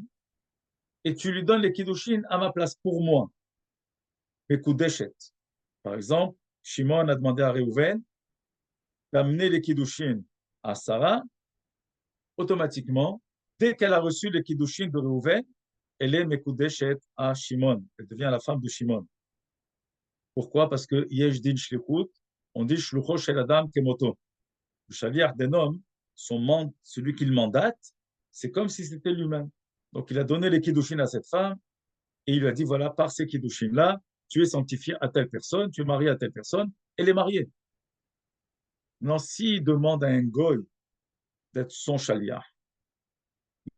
et tu lui donnes les Kiddushin à ma place pour moi. Mekudeshet. Par exemple, Shimon a demandé à Réhouven d'amener les Kiddushin à Sarah. Automatiquement, dès qu'elle a reçu les Kiddushin de Réhouven, elle est Mekudeshet à Shimon. Elle devient la femme de Shimon. Pourquoi? Parce que Yesh din shlichut, on dit shlucho shel adam kemoto. Le shaliach d'un homme, celui qu'il mandate, c'est comme si c'était lui-même. Donc il a donné les Kiddushin à cette femme et il lui a dit voilà, par ces Kiddushin-là, tu es sanctifié à telle personne, tu es marié à telle personne, elle est mariée. Non, s'il demande à un goy d'être son shaliach,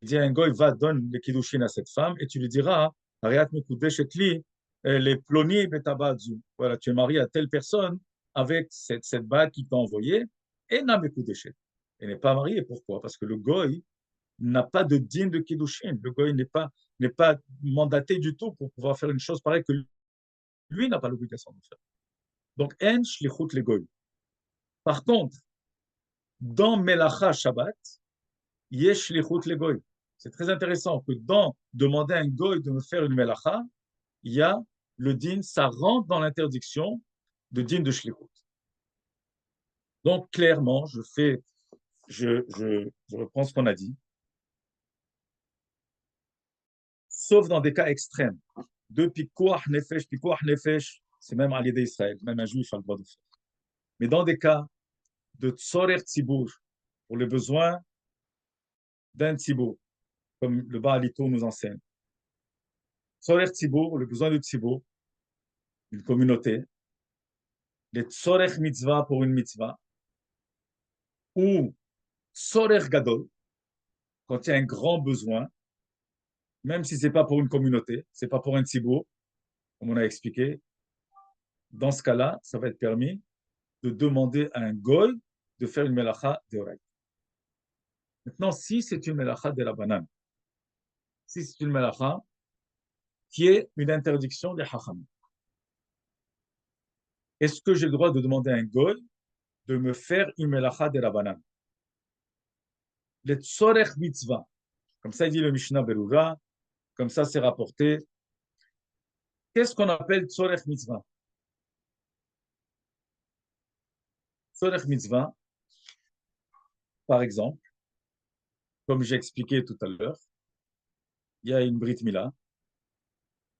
il dit à un goy va, donne les Kiddushin à cette femme et tu lui diras Ariat mekudeshet li, les ploni betabadzu. Voilà, tu es marié à telle personne avec cette bague qu'il t'a envoyée et n'a mekudeshet. Elle n'est pas mariée. Pourquoi? Parce que le goy n'a pas de din de Kiddushin. Le goy n'est pas mandaté du tout pour pouvoir faire une chose pareille que lui n'a pas l'obligation de faire. Donc, en shlichut le goy. Par contre, dans Melacha Shabbat, yesh shlichut le goy. C'est très intéressant que dans demander à un goy de me faire une Melacha, il y a le din, ça rentre dans l'interdiction de din de shlichut. Donc, clairement, je reprends ce qu'on a dit. Sauf dans des cas extrêmes. De pikuach nefesh, c'est même à l'idée d'Israël, même un juif a le droit de faire. Mais dans des cas de tzorer tzibour, pour les besoins d'un tzibour, comme le Baalito nous enseigne. Tzorer tzibour, le besoin de tzibour, une communauté, les tzorer mitzvah pour une mitzvah, ou tzorer gadol, quand il y a un grand besoin, même si ce n'est pas pour une communauté, ce n'est pas pour un tzibour, comme on a expliqué, dans ce cas-là, ça va être permis de demander à un goy de faire une melacha de oreille. Maintenant, si c'est une melacha de la banane, si c'est une melacha qui est une interdiction des hacham, est-ce que j'ai le droit de demander à un goy de me faire une melacha de la banane? Le tzorech mitzvah, comme ça il dit le Mishnah Berurah, comme ça c'est rapporté. Qu'est-ce qu'on appelle tzorech mitzvah? Tzorech mitzvah, par exemple, comme j'ai expliqué tout à l'heure, il y a une brit mila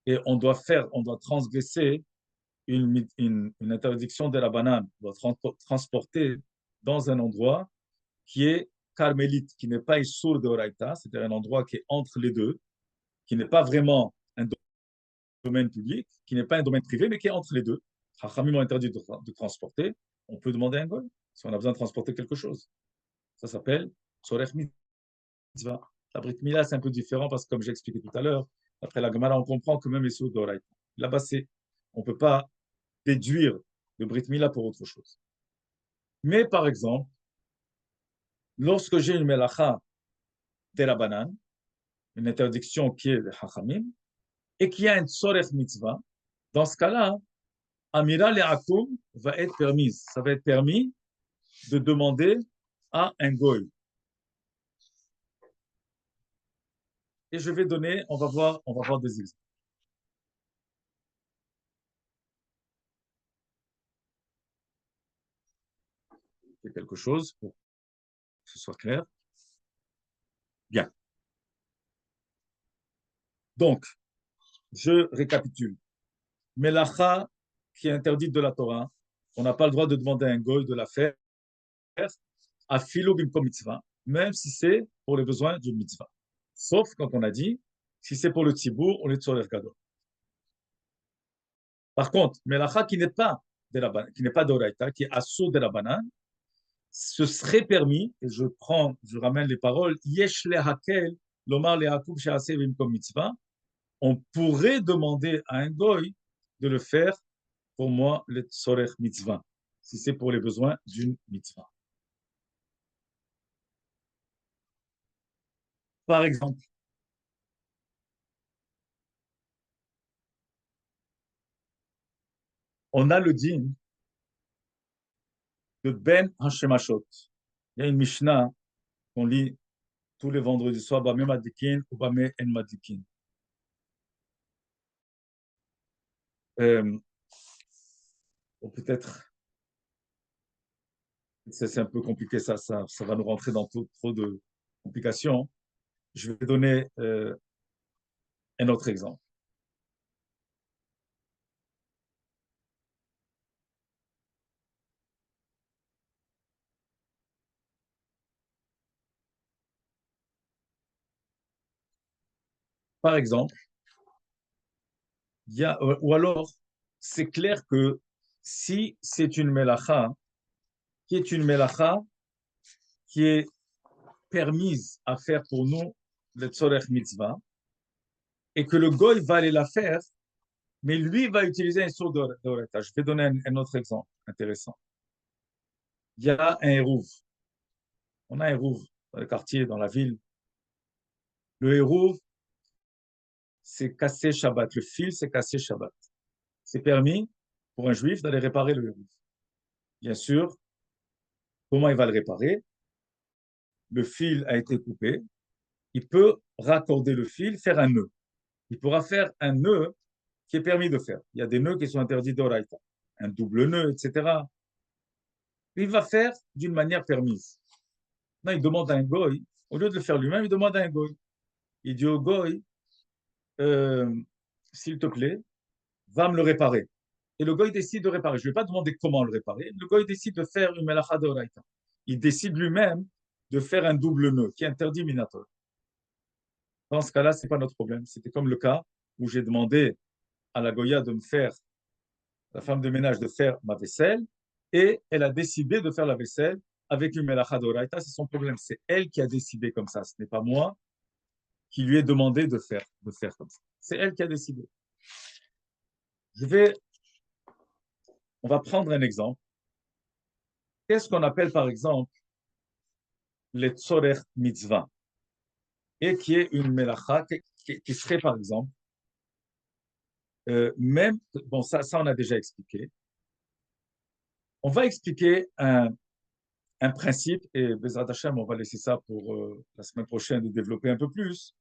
et on doit transgresser une interdiction de la banane, on doit transporter dans un endroit qui est carmélite, qui n'est pas Issour de Oraïta, c'est-à-dire un endroit qui est entre les deux, qui n'est pas vraiment un domaine public, qui n'est pas un domaine privé, mais qui est entre les deux. Chachamim ont interdit de transporter. On peut demander à un goy si on a besoin de transporter quelque chose. Ça s'appelle Tzorech Mitzvah. La Brit Mila, c'est un peu différent parce que, comme j'ai expliqué tout à l'heure, après la Gemara, on comprend que même les sous d'Oraïta. Là-bas, on ne peut pas déduire le Brit Mila pour autre chose. Mais par exemple, lorsque j'ai une melacha derabanan, une interdiction qui est de Hachamim, et qu'il y a un tzorech mitzvah, dans ce cas-là, Amira le'akum va être permise. Ça va être permis de demander à un goy. Et je vais donner, on va voir des exemples. C'est quelque chose pour que ce soit clair. Bien. Donc, je récapitule. Melacha qui est interdite de la Torah, on n'a pas le droit de demander à un goy de la faire à philo bimkom mitzvah, même si c'est pour les besoins d'une mitzvah. Sauf quand on a dit, si c'est pour le tzibour, on est tzorer gadol. Par contre, melacha qui n'est pas d'oraita, qui est assur de la banane, ce serait permis, et je ramène les paroles, yesh lehakel lomar lehakuv she'aseh bimkom mitzvah, on pourrait demander à un goy de le faire pour moi le tzorer mitzvah, si c'est pour les besoins d'une mitzvah. Par exemple, on a le din de Ben Hashemashot. Il y a une Mishnah qu'on lit tous les vendredis soirs, Bame Madlikin ou Bame En Madlikin. Ou peut-être, c'est un peu compliqué, ça va nous rentrer dans trop de complications. Je vais donner un autre exemple. Par exemple, ou alors, c'est clair que si c'est une melacha, qui est une melacha qui est permise à faire pour nous le tzorech mitzvah, et que le goy va aller la faire, mais lui va utiliser un sourd d'oreta. Je vais donner un autre exemple intéressant. Il y a un hérouve. On a un hérouve dans le quartier, dans la ville. Le hérouve, c'est cassé Shabbat. Le fil, c'est cassé Shabbat. C'est permis pour un juif d'aller réparer le hérouve. Bien sûr, comment il va le réparer? Le fil a été coupé. Il peut raccorder le fil, faire un nœud. Il pourra faire un nœud qui est permis de faire. Il y a des nœuds qui sont interdits d'Oraïta. Un double nœud, etc. Il va faire d'une manière permise. Là, il demande à un goy, au lieu de le faire lui-même, il demande à un goy. Il dit au goy, s'il te plaît, va me le réparer. Et le goy décide de réparer. Je ne vais pas demander comment le réparer. Le goy décide de faire une melacha d'oraïta. Il décide lui-même de faire un double nœud qui est interdit minator. Dans ce cas-là, ce n'est pas notre problème. C'était comme le cas où j'ai demandé à la Goya de me faire, la femme de ménage, de faire ma vaisselle, et elle a décidé de faire la vaisselle avec une melacha d'oraïta. C'est son problème. C'est elle qui a décidé comme ça. Ce n'est pas moi qui lui ai demandé de faire comme ça. C'est elle qui a décidé. On va prendre un exemple. Qu'est-ce qu'on appelle par exemple le tzorech mitzvah, et qui est une melacha qui serait par exemple, même, bon ça on a déjà expliqué. On va expliquer un principe, et Bezrat Hashem, on va laisser ça pour la semaine prochaine de développer un peu plus.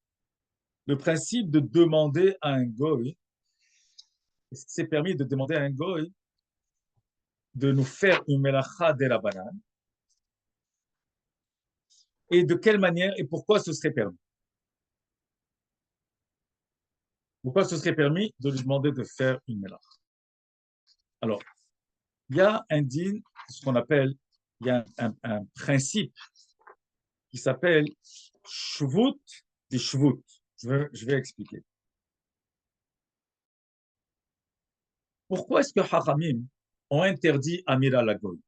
Le principe de demander à un goy, est-ce que c'est permis de demander à un goy de nous faire une melacha de la banane, et de quelle manière et pourquoi ce serait permis? Pourquoi ce serait permis de lui demander de faire une melacha? Alors, il y a un din, ce qu'on appelle, il y a un principe qui s'appelle shvut des shvut. Je vais expliquer. Pourquoi est-ce que Hachamim ont interdit Amira la Goy?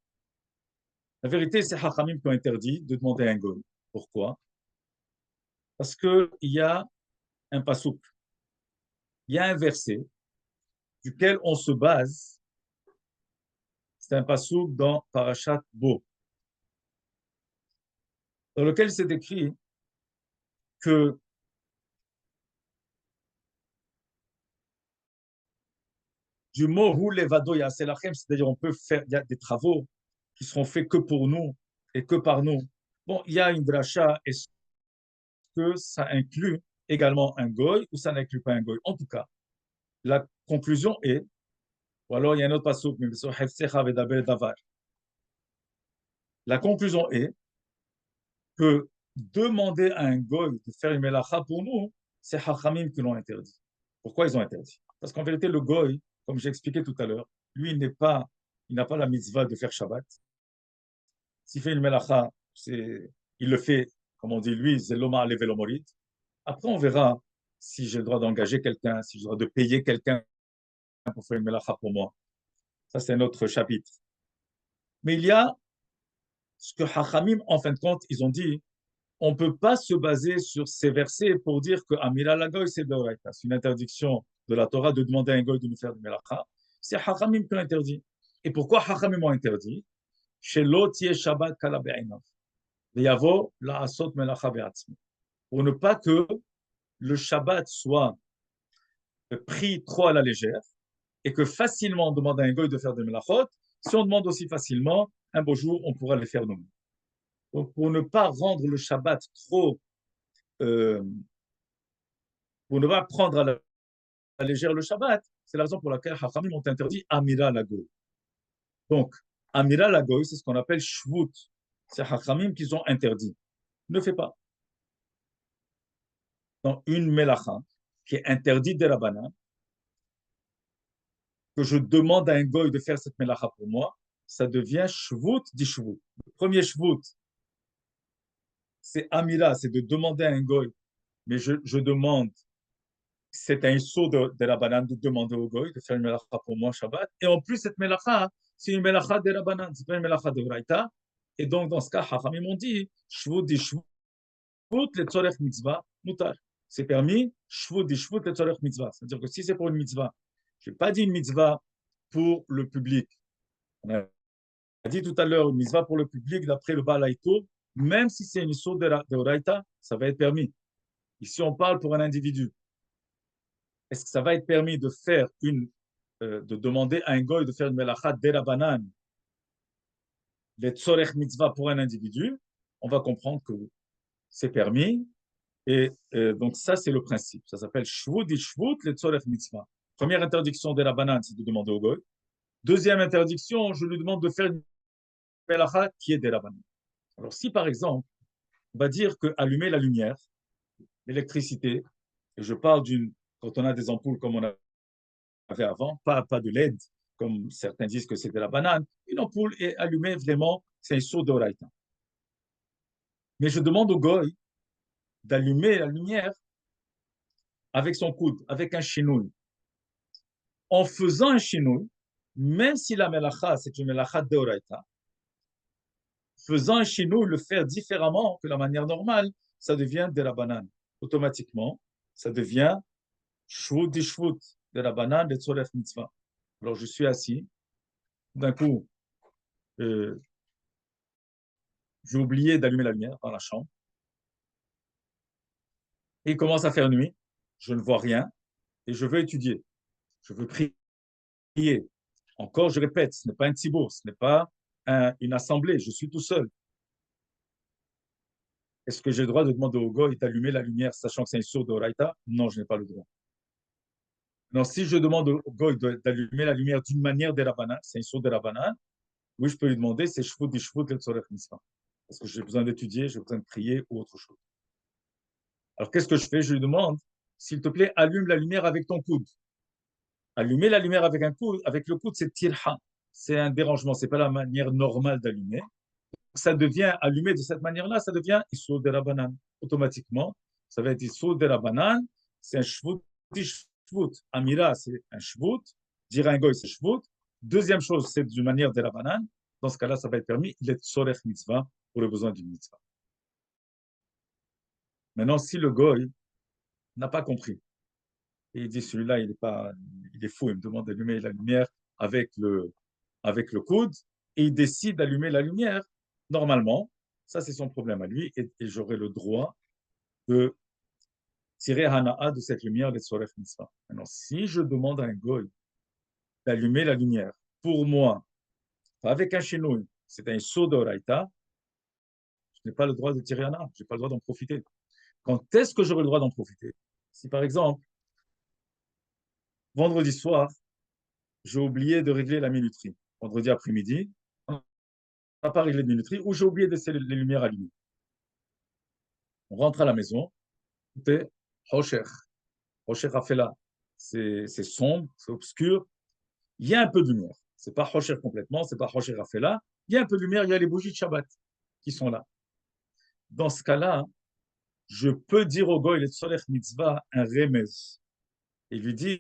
La vérité, c'est Hachamim qui ont interdit de demander à un Goy. Pourquoi? Parce qu'il y a un pasouk, il y a un verset duquel on se base. C'est un pasouk dans Parashat Bo, dans lequel c'est écrit que du mot hu levado yaselachem, c'est-à-dire on peut faire, il y a des travaux qui seront faits que pour nous et que par nous. Bon, il y a une dracha, est-ce que ça inclut également un goy ou ça n'inclut pas un goy? En tout cas, la conclusion est, ou alors il y a un autre passage, la conclusion est que demander à un goy de faire une melacha pour nous, c'est Hachamim qui l'ont interdit. Pourquoi ils ont interdit? Parce qu'en vérité, le goy, comme j'ai expliqué tout à l'heure, lui, il n'a pas la mitzvah de faire Shabbat. S'il fait une melacha, il le fait, comme on dit, lui, c'est l'oma levé l'omorit. Après, on verra si j'ai le droit d'engager quelqu'un, si j'ai le droit de payer quelqu'un pour faire une melacha pour moi. Ça, c'est un autre chapitre. Mais il y a ce que Hachamim, en fin de compte, ils ont dit, on ne peut pas se baser sur ces versets pour dire que Amira la goy, c'est d'oraita. C'est une interdiction de la Torah de demander à un goy de nous faire du melacha. C'est Hachamim qui ont interdit. Et pourquoi Hachamim ont interdit? Chez l'autre, Shabbat kala be'inav. Yavo la asot melacha be'atzmi. Pour ne pas que le Shabbat soit pris trop à la légère et que facilement on demande à un goy de faire des melachot. Si on demande aussi facilement, un beau jour, on pourra les faire nous-mêmes. Donc, pour ne pas rendre le Shabbat trop, pour ne pas prendre à la légère le Shabbat, c'est la raison pour laquelle Hachamim ont interdit Amira Lagoy. Donc, Amira Lagoy, c'est ce qu'on appelle Shvut. C'est Hachamim qu'ils ont interdit. Ne fais pas. Dans une melacha qui est interdite des Rabbanan, que je demande à un goy de faire cette melacha pour moi, ça devient Shvut di Shvut. Le premier Shvut, c'est Amira, c'est de demander à un goy, mais je demande, c'est un saut de la banane de demander au goy de faire une melacha pour moi Shabbat. Et en plus, cette melacha, c'est une melacha de la banane, c'est pas une melacha de Braïta. Et donc, dans ce cas, Hachamim m'ont dit, Shvut di Shvut, le tzorech mitzvah, mutar. C'est permis, Shvut di Shvut, le tzorech mitzvah. C'est-à-dire que si c'est pour une mitzvah, je n'ai pas dit une mitzvah pour le public. On a dit tout à l'heure, une mitzvah pour le public, d'après le Baal Haïto, même si c'est une issue de Oraïta, ça va être permis. Ici, on parle pour un individu. Est-ce que ça va être permis de faire de demander à un goy de faire une melacha derabanan, les tzorech mitzvah pour un individu? On va comprendre que c'est permis. Et donc, ça, c'est le principe. Ça s'appelle shvut di shvut, les tzorech mitzvah. Première interdiction derabanan, c'est de demander au goy. Deuxième interdiction, je lui demande de faire une melacha qui est derabanan. Alors, si par exemple, on va dire que allumer la lumière, l'électricité, et je parle quand on a des ampoules comme on avait avant, pas de LED, comme certains disent que c'est de la banane, une ampoule est allumée vraiment, c'est un saut d'oraïta. Mais je demande au goy d'allumer la lumière avec son coude, avec un chinouille. En faisant un chinouille, même si la melacha, c'est une melacha d'oraïta, faisant un chinouille, le faire différemment que la manière normale, ça devient de la banane. Automatiquement, ça devient shvut di shvut, de la banane, de tzorech mitzvah. Alors je suis assis, d'un coup, j'ai oublié d'allumer la lumière dans la chambre, et il commence à faire nuit, je ne vois rien, et je veux étudier, je veux prier. Encore, je répète, ce n'est pas un tzibour, ce n'est pas une assemblée, je suis tout seul. Est-ce que j'ai le droit de demander au goy d'allumer la lumière, sachant que c'est un sourd d'oraïta? Non, je n'ai pas le droit. Non, si je demande au goy d'allumer la lumière d'une manière de la banane, c'est un sourd de la banane, oui, je peux lui demander, c'est shvut di shvut le tzorech mitzvah. Parce que j'ai besoin d'étudier, j'ai besoin de prier ou autre chose. Alors, qu'est-ce que je fais? Je lui demande, s'il te plaît, allume la lumière avec ton coude. Allumer la lumière avec un coude, avec le coude, c'est tirha. C'est un dérangement, c'est pas la manière normale d'allumer. Ça devient, allumé de cette manière-là, ça devient issur de la banane. Automatiquement, ça va être issur de la banane, c'est un shvut, shvut. Amira, c'est un shvut. Dire un goy, c'est shvut. Deuxième chose, c'est d'une manière de la banane. Dans ce cas-là, ça va être permis. Il est tzorech mitzvah pour le besoin d'une mitzvah. Maintenant, si le goy n'a pas compris, et il dit celui-là, il est fou, il me demande d'allumer la lumière avec le coude, et il décide d'allumer la lumière, normalement, ça c'est son problème à lui, et j'aurai le droit de tirer hana'a de cette lumière, les sorech mitzvah. Maintenant, si je demande à un goy d'allumer la lumière, pour moi, pas avec un chenouille, c'est un saut d'oraita, je n'ai pas le droit de tirer hana'a, je n'ai pas le droit d'en profiter. Quand est-ce que j'aurai le droit d'en profiter? Si par exemple, vendredi soir, j'ai oublié de régler la minuterie, vendredi après-midi, on n'a pas réglé de minuterie, ou j'ai oublié de laisser les lumières allumées. On rentre à la maison, tout est Hosher. Hosher Afela. C'est sombre, c'est obscur. Il y a un peu de lumière. C'est pas Hosher complètement, c'est pas Hosher Afela. Il y a un peu de lumière, il y a les bougies de Shabbat qui sont là. Dans ce cas-là, je peux dire au goy, le Tzolech Mitzvah, un remez, et lui dire,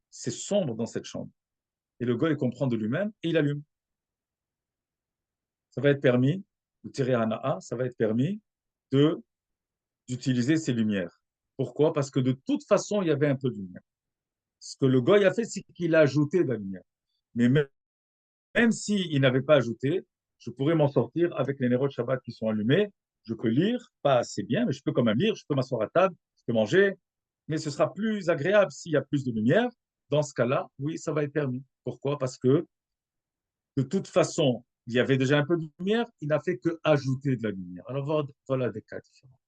c'est sombre dans cette chambre. Et le goy comprend de lui-même et il allume. Ça va être permis de tirer hana'a, ça va être permis de d'utiliser ces lumières. Pourquoi? Parce que de toute façon, il y avait un peu de lumière. Ce que le goy a fait, c'est qu'il a ajouté de la lumière. Mais même s'il n'avait pas ajouté, je pourrais m'en sortir avec les nérodes Shabbat qui sont allumés. Je peux lire, pas assez bien, mais je peux quand même lire, je peux m'asseoir à table, je peux manger, mais ce sera plus agréable s'il y a plus de lumière. Dans ce cas-là, oui, ça va être permis. Pourquoi? Parce que de toute façon, il y avait déjà un peu de lumière, il n'a fait que ajouter de la lumière. Alors voilà des cas différents.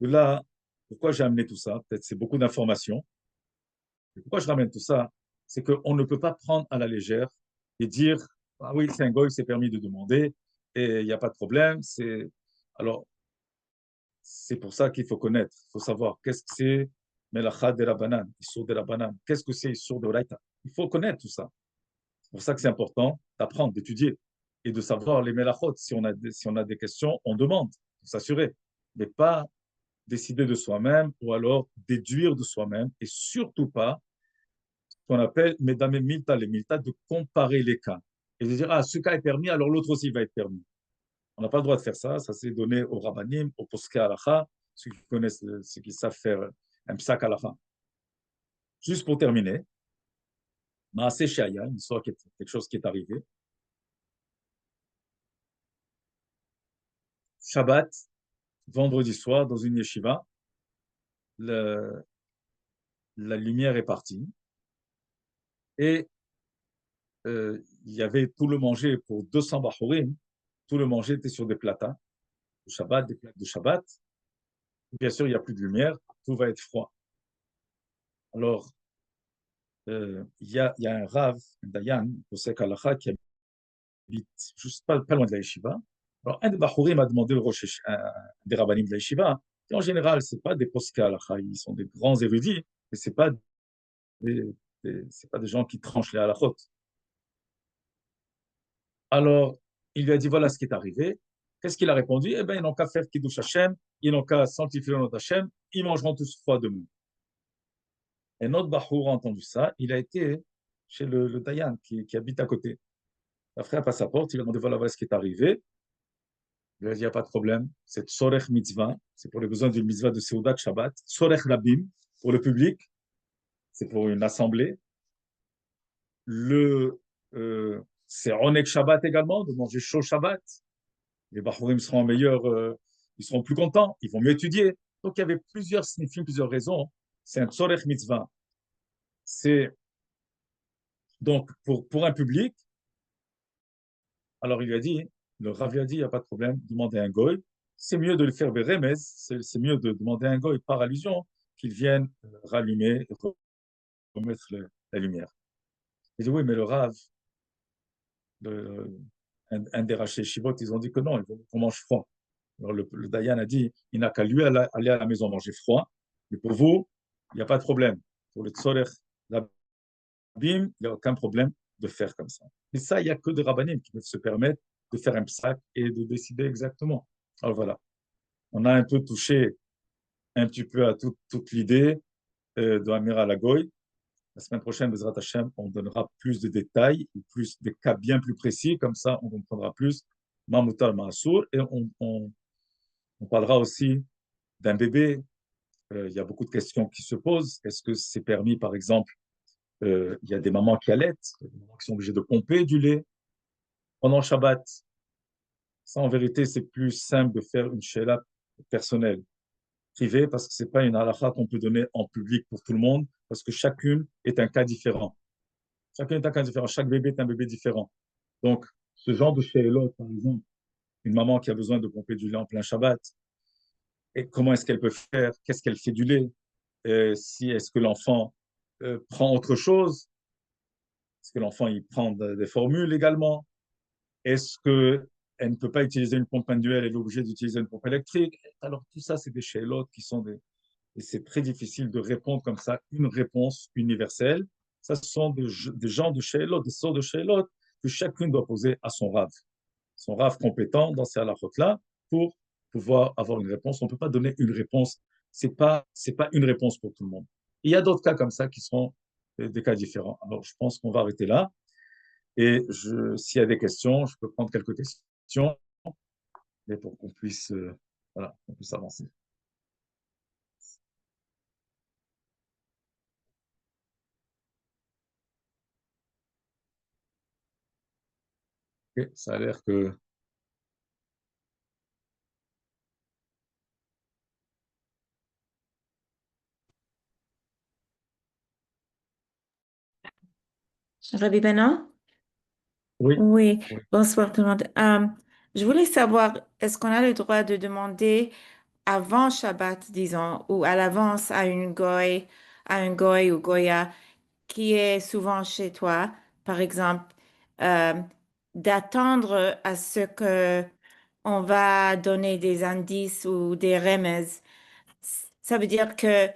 De là, pourquoi j'ai amené tout ça? Peut-être c'est beaucoup d'informations. Pourquoi je ramène tout ça? C'est qu'on ne peut pas prendre à la légère et dire ah oui, c'est un goy, c'est permis de demander et il n'y a pas de problème. Alors, c'est pour ça qu'il faut connaître, il faut savoir qu'est-ce que c'est Melachat de la banane, Issour de la banane, qu'est-ce que c'est Issour de Oraita. Il faut connaître tout ça. C'est pour ça que c'est important d'apprendre, d'étudier et de savoir les Melachot. Si on a des questions, on demande, pour s'assurer, mais pas décider de soi-même ou alors déduire de soi-même et surtout pas ce qu'on appelle mesdames et milta, les milta, de comparer les cas et de dire ah ce cas est permis alors l'autre aussi va être permis. On n'a pas le droit de faire ça, ça c'est donné aux rabbanim, aux posquets halacha, ceux qui connaissent, ceux qui savent faire un psak halacha. Juste pour terminer, Maaseh Shaya, une histoire quelque chose qui est arrivé. Shabbat, vendredi soir, dans une yeshiva, la lumière est partie et il y avait tout le manger pour 200 bachorim, tout le manger était sur des platanes de Shabbat, des plaques de Shabbat. Bien sûr, il n'y a plus de lumière, tout va être froid. Alors, il y a un Rav, un Dayan, au Sek Halacha, qui habite juste pas loin de la yeshiva. Alors, un des Bachorim a demandé au Rosh, des rabbanim de la yeshiva, et en général, ce pas des posca halacha, ils sont des grands érudits, mais ce pas c'est pas des gens qui tranchent les halachot. Alors, il lui a dit, voilà ce qui est arrivé. Qu'est-ce qu'il a répondu? Eh bien, ils n'ont qu'à faire Kiddush Hashem, ils n'ont qu'à sanctifier le nom d'Hashem, ils mangeront tous froid demain. Et notre Bachour a entendu ça, il a été chez le Dayan qui habite à côté. Après, à passe sa porte, il a demandé, voilà ce qui est arrivé. Il a dit, il n'y a pas de problème, c'est Sorech Mitzvah, c'est pour les besoins d'une mitzvah de Seudat Shabbat. Sorech Labim, pour le public, c'est pour une assemblée. C'est Onek Shabbat également, de manger chaud Shabbat. Les Bachorim seront meilleurs, ils seront plus contents, ils vont mieux étudier. Donc il y avait plusieurs significations, plusieurs raisons. C'est un Tzorech Mitzvah. C'est donc pour un public. Alors il lui a dit, le Rav lui a dit, il n'y a pas de problème, demandez un goy. C'est mieux de le faire Beremez, c'est mieux de demander un goy par allusion qu'il vienne rallumer, remettre la lumière. Il dit oui, mais le Rav, un des rachés Shivot, ils ont dit que non, il faut qu'on mange froid. Alors le Dayan a dit, il n'a qu'à lui aller à la maison manger froid, mais pour vous, il n'y a pas de problème. Pour le Tzorech, la bim, il n'y a aucun problème de faire comme ça. Mais ça, il n'y a que des rabbanim qui peuvent se permettre de faire un psak et de décider exactement. Alors voilà, on a un peu touché un petit peu à toute l'idée de Amira Lagoy. La semaine prochaine, Bezrat Hashem, on donnera plus de détails, plus des cas bien plus précis, comme ça on comprendra plus Mamoutar Maasour et On parlera aussi d'un bébé. Il y a beaucoup de questions qui se posent. Est-ce que c'est permis, par exemple, il y a des mamans qui allaitent, des mamans qui sont obligées de pomper du lait pendant Shabbat. Ça, en vérité, c'est plus simple de faire une sheila personnelle, privée, parce que c'est pas une halakha qu'on peut donner en public pour tout le monde, parce que chacune est un cas différent. Chacun est un cas différent. Chaque bébé est un bébé différent. Donc, ce genre de sheilot, par exemple, une maman qui a besoin de pomper du lait en plein Shabbat, et comment est-ce qu'elle peut faire? Qu'est-ce qu'elle fait du lait? Si est-ce que l'enfant prend autre chose? Est-ce que l'enfant il prend des formules également? Est-ce qu'elle ne peut pas utiliser une pompe manuelle, elle est obligée d'utiliser une pompe électrique? Alors tout ça, c'est des chélotes qui sont des... Et c'est très difficile de répondre comme ça, une réponse universelle. Ça, ce sont des genres de chélotes, des sortes de chélotes que chacun doit poser à son rave compétent dans ces halakhot-là pour pouvoir avoir une réponse. On ne peut pas donner une réponse. C'est pas une réponse pour tout le monde. Il y a d'autres cas comme ça qui seront des cas différents. Alors, je pense qu'on va arrêter là. Et s'il y a des questions, je peux prendre quelques questions, mais pour qu'on puisse, voilà, qu'on puisse avancer. Ok, ça a l'air que... Rabbi Bena? Oui, Oui, oui, bonsoir tout le monde. Je voulais savoir, est-ce qu'on a le droit de demander avant Shabbat, disons, ou à l'avance à un goy ou goya qui est souvent chez toi, par exemple, euh, d'attendre à ce que on va donner des indices ou des remèdes. Ça veut dire que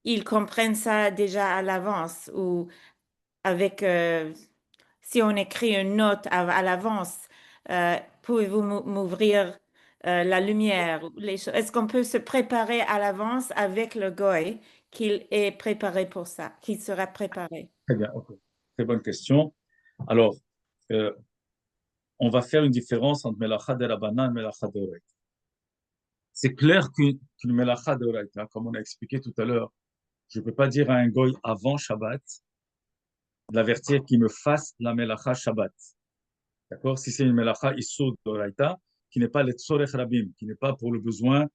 ils comprennent ça déjà à l'avance ou avec si on écrit une note à l'avance, pouvez-vous m'ouvrir la lumière? Est-ce qu'on peut se préparer à l'avance avec le goy qu'il est préparé pour ça, qu'il sera préparé? très bien, ok. Très bonne question. Alors, euh, on va faire une différence entre melacha de rabbanan et melacha de oraita. C'est clair qu'une melacha de oraita, comme on a expliqué tout à l'heure, je ne peux pas dire à un goy avant Shabbat, l'avertir qu'il me fasse la melacha Shabbat. D'accord? Si c'est une melacha issur d'oraita, qui n'est pas le tzorech rabim, qui n'est pas pour le besoin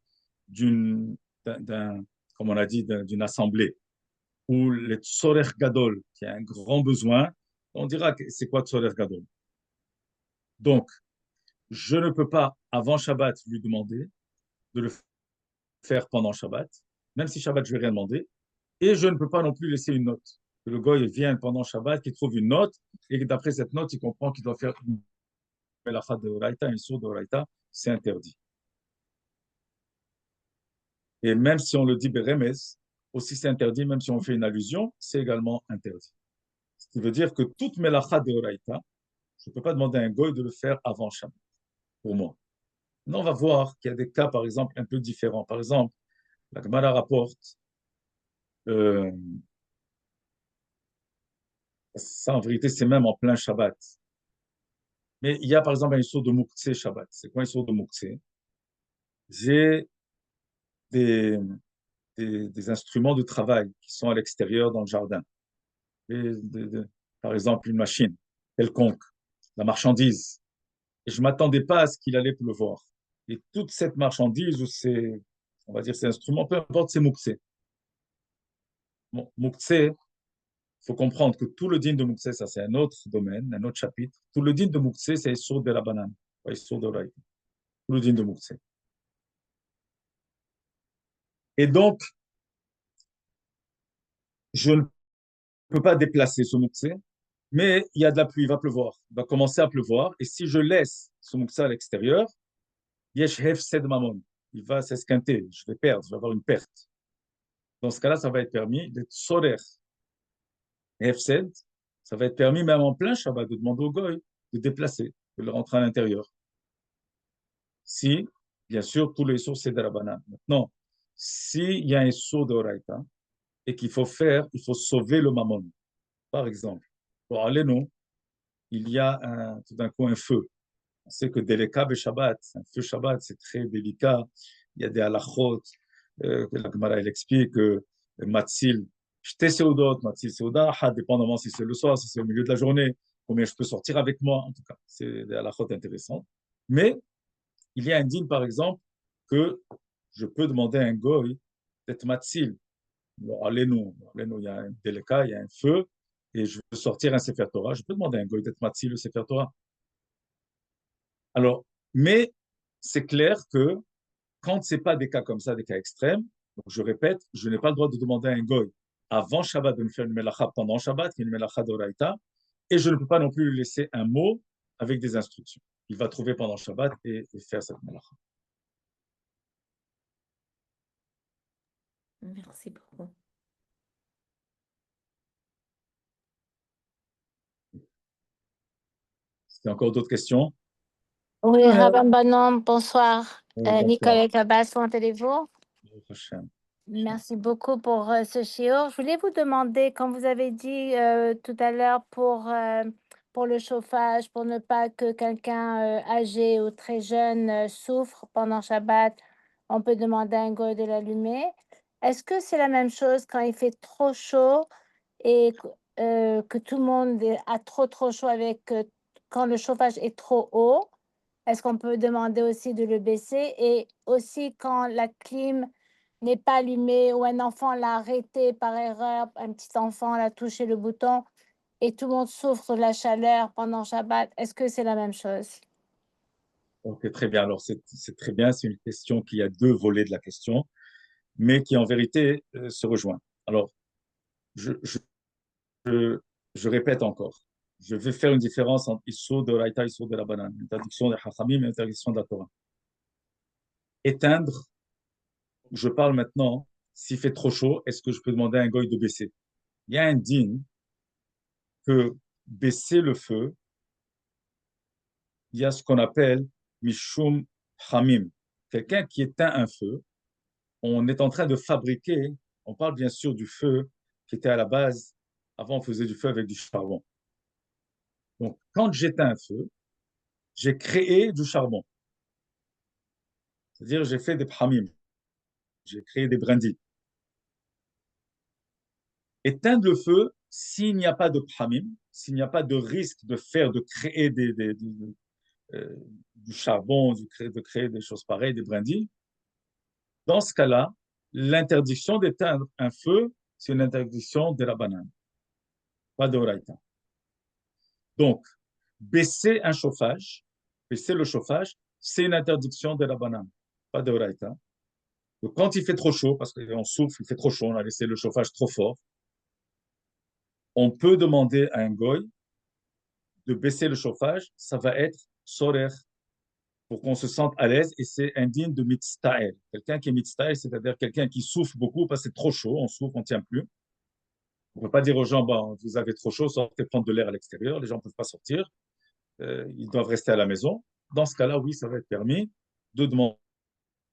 d'une, comme on a dit, d'une assemblée, ou le tzorech gadol, qui a un grand besoin, on dira que c'est quoi tzorech gadol. Donc, je ne peux pas, avant Shabbat, lui demander de le faire pendant Shabbat, même si Shabbat, je ne vais rien demander, et je ne peux pas non plus laisser une note. Que le goy vienne pendant Shabbat, qu'il trouve une note, et que d'après cette note, il comprend qu'il doit faire une melacha de oraita, une sourde oraita, c'est interdit. Et même si on le dit Beremes, aussi c'est interdit, même si on fait une allusion, c'est également interdit. Ce qui veut dire que toute melacha de oraita, je ne peux pas demander à un goy de le faire avant Shabbat, pour moi. Maintenant, on va voir qu'il y a des cas, par exemple, un peu différents. Par exemple, la Gemara rapporte, euh, ça en vérité, c'est même en plein Shabbat. Mais il y a par exemple un issur de Mouktsé Shabbat. C'est quoi un issur de Mouktsé? J'ai des, des instruments de travail qui sont à l'extérieur dans le jardin. Par exemple, une machine quelconque, la marchandise. Et je ne m'attendais pas à ce qu'il allait pleuvoir. Et toute cette marchandise, ou ces, on va dire, ces instruments, peu importe, c'est Mouktsé. Bon, Mouktsé, il faut comprendre que tout le din de Mouktsé, ça c'est un autre domaine, un autre chapitre. Tout le din de Mouktsé, c'est Issour de la banane, pas Issour de l'oreille. Tout le din de Mouktsé. Et donc, je ne peux pas déplacer ce Mouktsé, mais il y a de la pluie, il va pleuvoir. Il va commencer à pleuvoir. Et si je laisse ce Mouktsé à l'extérieur, Yesh Hefsed Mamon, il va s'esquinter, je vais perdre, je vais avoir une perte. Dans ce cas-là, ça va être permis d'être Sorer Hefsed, ça va être permis même en plein Shabbat de demander au goy de déplacer, de le rentrer à l'intérieur. Si, bien sûr, tous les sources, c'est de la banane. Maintenant, s'il y a un sourd de Horaïta et qu'il faut faire, il faut sauver le mammon. Par exemple, pour aller nous, il y a tout d'un coup un feu. On sait que délicat et Shabbat, un feu Shabbat, c'est très délicat. il y a des halachot, que la Gemara elle explique que Matzil, j'étais Seudot, Matzil Seuda, dépendamment si c'est le soir, si c'est au milieu de la journée, combien je peux sortir avec moi, en tout cas, c'est des halachot intéressantes. Mais il y a un din, par exemple, que je peux demander à un goy d'être Matzil. Allez-nous, il y a un délicat, il y a un feu, et je veux sortir un Sefer Torah, je peux demander à un goy d'être Matzil le Sefer Torah. Alors, mais c'est clair que quand ce n'est pas des cas comme ça, des cas extrêmes, donc je répète, je n'ai pas le droit de demander à un goy avant Shabbat de me faire une melacha pendant Shabbat, qui est une melacha d'Oraïta, et je ne peux pas non plus lui laisser un mot avec des instructions. Il va trouver pendant Shabbat et faire cette melacha. Merci beaucoup. Est-ce qu'il y a encore d'autres questions? Oui, Rabban Banon, bonsoir. Bonsoir. Nicolette Abbas, comment allez-vous? Prochaine. Merci beaucoup pour ce shiur. Je voulais vous demander, comme vous avez dit tout à l'heure, pour le chauffage, pour ne pas que quelqu'un âgé ou très jeune souffre pendant Shabbat, on peut demander à un goy de l'allumer. Est-ce que c'est la même chose quand il fait trop chaud et que tout le monde a trop chaud avec quand le chauffage est trop haut? Est-ce qu'on peut demander aussi de le baisser? Et aussi quand la clim n'est pas allumée ou un enfant l'a arrêté par erreur, un petit enfant l'a touché le bouton et tout le monde souffre de la chaleur pendant Shabbat, est-ce que c'est la même chose? Ok, très bien. Alors, c'est très bien. C'est une question qui a deux volets de la question, mais qui en vérité se rejoint. Alors, je répète encore. Je vais faire une différence entre Issur de Raïta et Issur de la banane, interdiction des Hachamim et interdiction de la Torah. Éteindre, je parle maintenant, s'il fait trop chaud, est-ce que je peux demander à un goy de baisser? Il y a un din que baisser le feu, il y a ce qu'on appelle Mishum Hamim. Quelqu'un qui éteint un feu, on est en train de fabriquer, on parle bien sûr du feu qui était à la base, avant on faisait du feu avec du charbon. Donc quand j'éteins un feu, j'ai créé du charbon. C'est-à-dire j'ai fait des phamim, j'ai créé des brindilles. Éteindre le feu, s'il n'y a pas de phamim, s'il n'y a pas de risque de créer du charbon, de créer des choses pareilles, des brindilles, dans ce cas-là, l'interdiction d'éteindre un feu, c'est une interdiction de la banane, pas de oraïta. Donc, baisser un chauffage, baisser le chauffage, c'est une interdiction de la banane, pas de oraïta. Donc, quand il fait trop chaud, parce qu'on souffle, il fait trop chaud, on a laissé le chauffage trop fort, on peut demander à un goy de baisser le chauffage, ça va être sorer, pour qu'on se sente à l'aise, et c'est indigne de mitztael. Quelqu'un qui est mitztael, c'est-à-dire quelqu'un qui souffre beaucoup parce que c'est trop chaud, on souffre, on ne tient plus. On ne peut pas dire aux gens, bon, vous avez trop chaud, sortez prendre de l'air à l'extérieur, les gens ne peuvent pas sortir, ils doivent rester à la maison. Dans ce cas-là, oui, ça va être permis de demander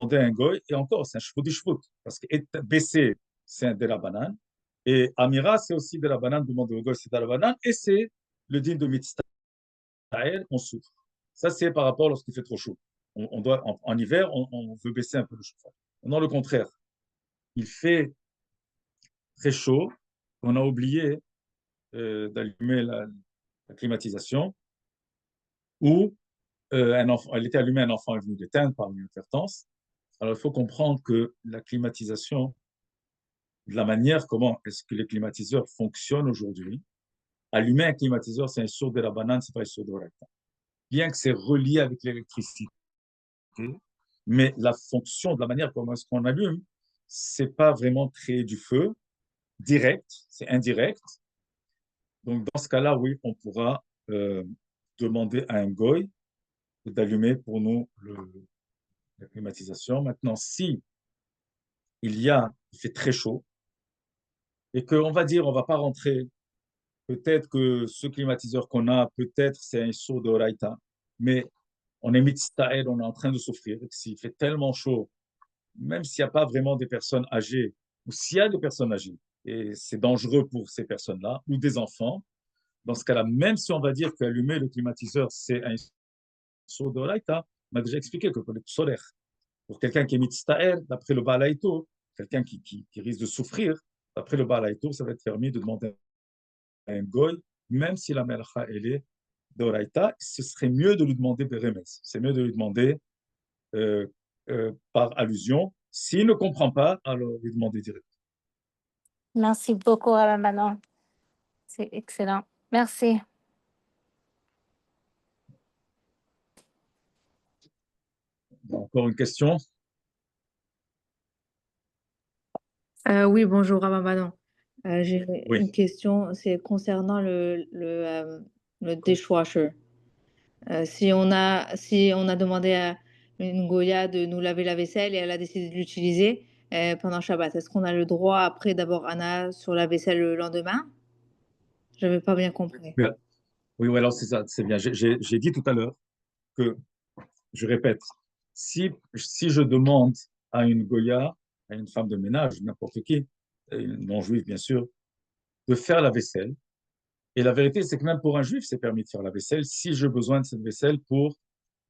à un goy, et encore, c'est un chevaux du chevaux, parce que baisser, c'est de la banane, et Amira, c'est aussi de la banane, demander au goy, c'est de la banane, et c'est le din de mitztael, on souffre. Ça, c'est par rapport lorsqu'il fait trop chaud. On doit, en hiver, on veut baisser un peu le chauffage. Non, le contraire. Il fait très chaud, on a oublié d'allumer la climatisation, ou elle était allumée, un enfant est venu l'éteindre par une interference. Alors, il faut comprendre que la climatisation, de la manière comment est-ce que les climatiseurs fonctionnent aujourd'hui, allumer un climatiseur, c'est un sourd de la banane, c'est pas un sourd de rectangle. Bien que c'est relié avec l'électricité, mais la fonction, de la manière comment est-ce qu'on allume, c'est pas vraiment créer du feu direct, c'est indirect. Donc, dans ce cas-là, oui, on pourra demander à un goy d'allumer pour nous la climatisation. Maintenant, si il fait très chaud et qu'on va dire, on va pas rentrer, peut-être que ce climatiseur qu'on a, peut-être c'est un sourd de Raïta, mais on est mitztael, on est en train de souffrir. S'il fait tellement chaud, même s'il n'y a pas vraiment des personnes âgées, ou s'il y a des personnes âgées, et c'est dangereux pour ces personnes-là, ou des enfants, dans ce cas-là, même si on va dire qu'allumer le climatiseur, c'est un sourd de Raïta, on a déjà expliqué que pour le solaire, Pour quelqu'un qui est mitztaer, d'après le Baal Haïtour, quelqu'un qui risque de souffrir, d'après le Baal Haïtour, ça va être permis de demander à un goy, même si la melacha, elle est d'Oraïta, ce serait mieux de lui demander Beremes. C'est mieux de lui demander par allusion. S'il ne comprend pas, alors lui demander direct. Merci beaucoup, Rabbi Manon. C'est excellent. Merci. Encore une question? Oui, bonjour Ramadan. J'ai Oui. une question, c'est concernant le dishwasher. Si on a demandé à une Goya de nous laver la vaisselle et elle a décidé de l'utiliser pendant Shabbat, est-ce qu'on a le droit après d'avoir Anna sur la vaisselle le lendemain? Je n'avais pas bien compris. Oui, alors c'est ça, c'est bien. J'ai dit tout à l'heure que, je répète, si je demande à une Goya, à une femme de ménage, n'importe qui, une non-juive bien sûr, de faire la vaisselle, et la vérité, c'est que même pour un juif, c'est permis de faire la vaisselle si j'ai besoin de cette vaisselle pour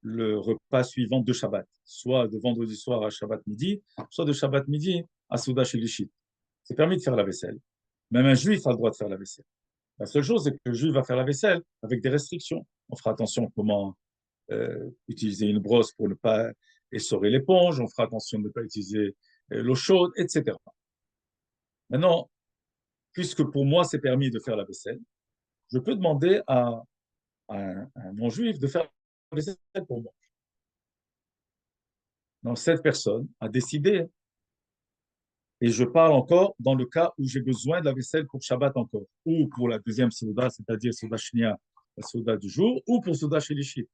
le repas suivant de Shabbat, soit de vendredi soir à Shabbat midi, soit de Shabbat midi à Souda Shelichit. C'est permis de faire la vaisselle. Même un juif a le droit de faire la vaisselle. La seule chose, c'est que le juif va faire la vaisselle avec des restrictions. On fera attention à comment utiliser une brosse pour ne pas essorer l'éponge, on fera attention de ne pas utiliser l'eau chaude, etc. Maintenant, puisque pour moi, c'est permis de faire la vaisselle, je peux demander à un non-juif de faire la vaisselle pour moi. Donc, cette personne a décidé, et je parle encore dans le cas où j'ai besoin de la vaisselle pour Shabbat encore, ou pour la deuxième Souda, c'est-à-dire Souda Shnia, la Souda du jour, ou pour Souda Shelichit.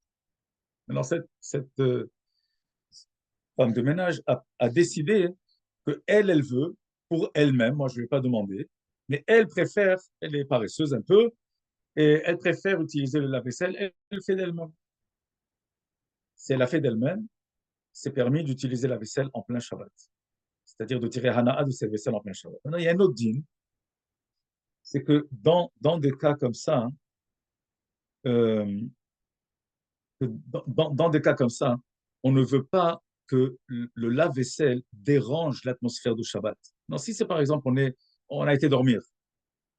Maintenant, cette femme de ménage a décidé que elle veut, pour elle-même, moi je ne vais pas demander, mais elle préfère, elle est paresseuse un peu, et elle préfère utiliser le lave-vaisselle, elle le fait d'elle-même. Si elle l'a fait d'elle-même, c'est permis d'utiliser la vaisselle en plein Shabbat. C'est-à-dire de tirer Hana'a de cette vaisselle en plein Shabbat. Maintenant, il y a un autre dîme, c'est que dans des cas comme ça, dans des cas comme ça, on ne veut pas que le lave-vaisselle dérange l'atmosphère du Shabbat. Non, si c'est par exemple, on a été dormir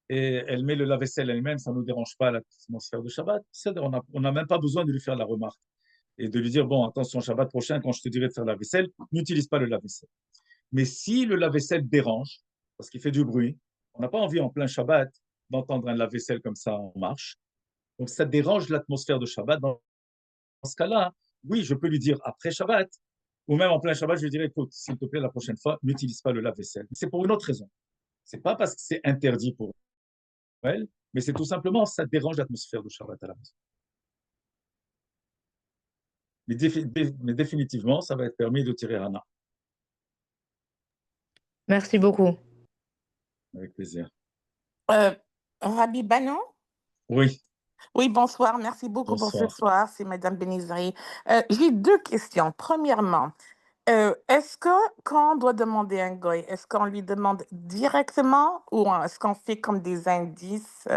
et elle met le lave-vaisselle elle-même, ça ne nous dérange pas l'atmosphère du Shabbat, on n'a même pas besoin de lui faire la remarque et de lui dire, bon, attention, Shabbat prochain, quand je te dirai de faire la vaisselle, n'utilise pas le lave-vaisselle. Mais si le lave-vaisselle dérange, parce qu'il fait du bruit, on n'a pas envie en plein Shabbat d'entendre un lave-vaisselle comme ça en marche, donc ça dérange l'atmosphère de Shabbat. Dans ce cas-là, oui, je peux lui dire après Shabbat, ou même en plein Shabbat, je lui dirais, écoute, s'il te plaît, la prochaine fois, n'utilise pas le lave-vaisselle. C'est pour une autre raison. C'est pas parce que c'est interdit pour elle, mais c'est tout simplement, ça dérange l'atmosphère de Shabbat à la maison. Mais définitivement, ça va être permis de tirer Hana. Merci beaucoup. Avec plaisir. Rabbi Banon? Oui. Oui, bonsoir. Merci beaucoup pour ce Bonsoir. soir. C'est Madame Benizri. J'ai deux questions. Premièrement, est-ce que quand on doit demander un goy, est-ce qu'on lui demande directement ou est-ce qu'on fait comme des indices,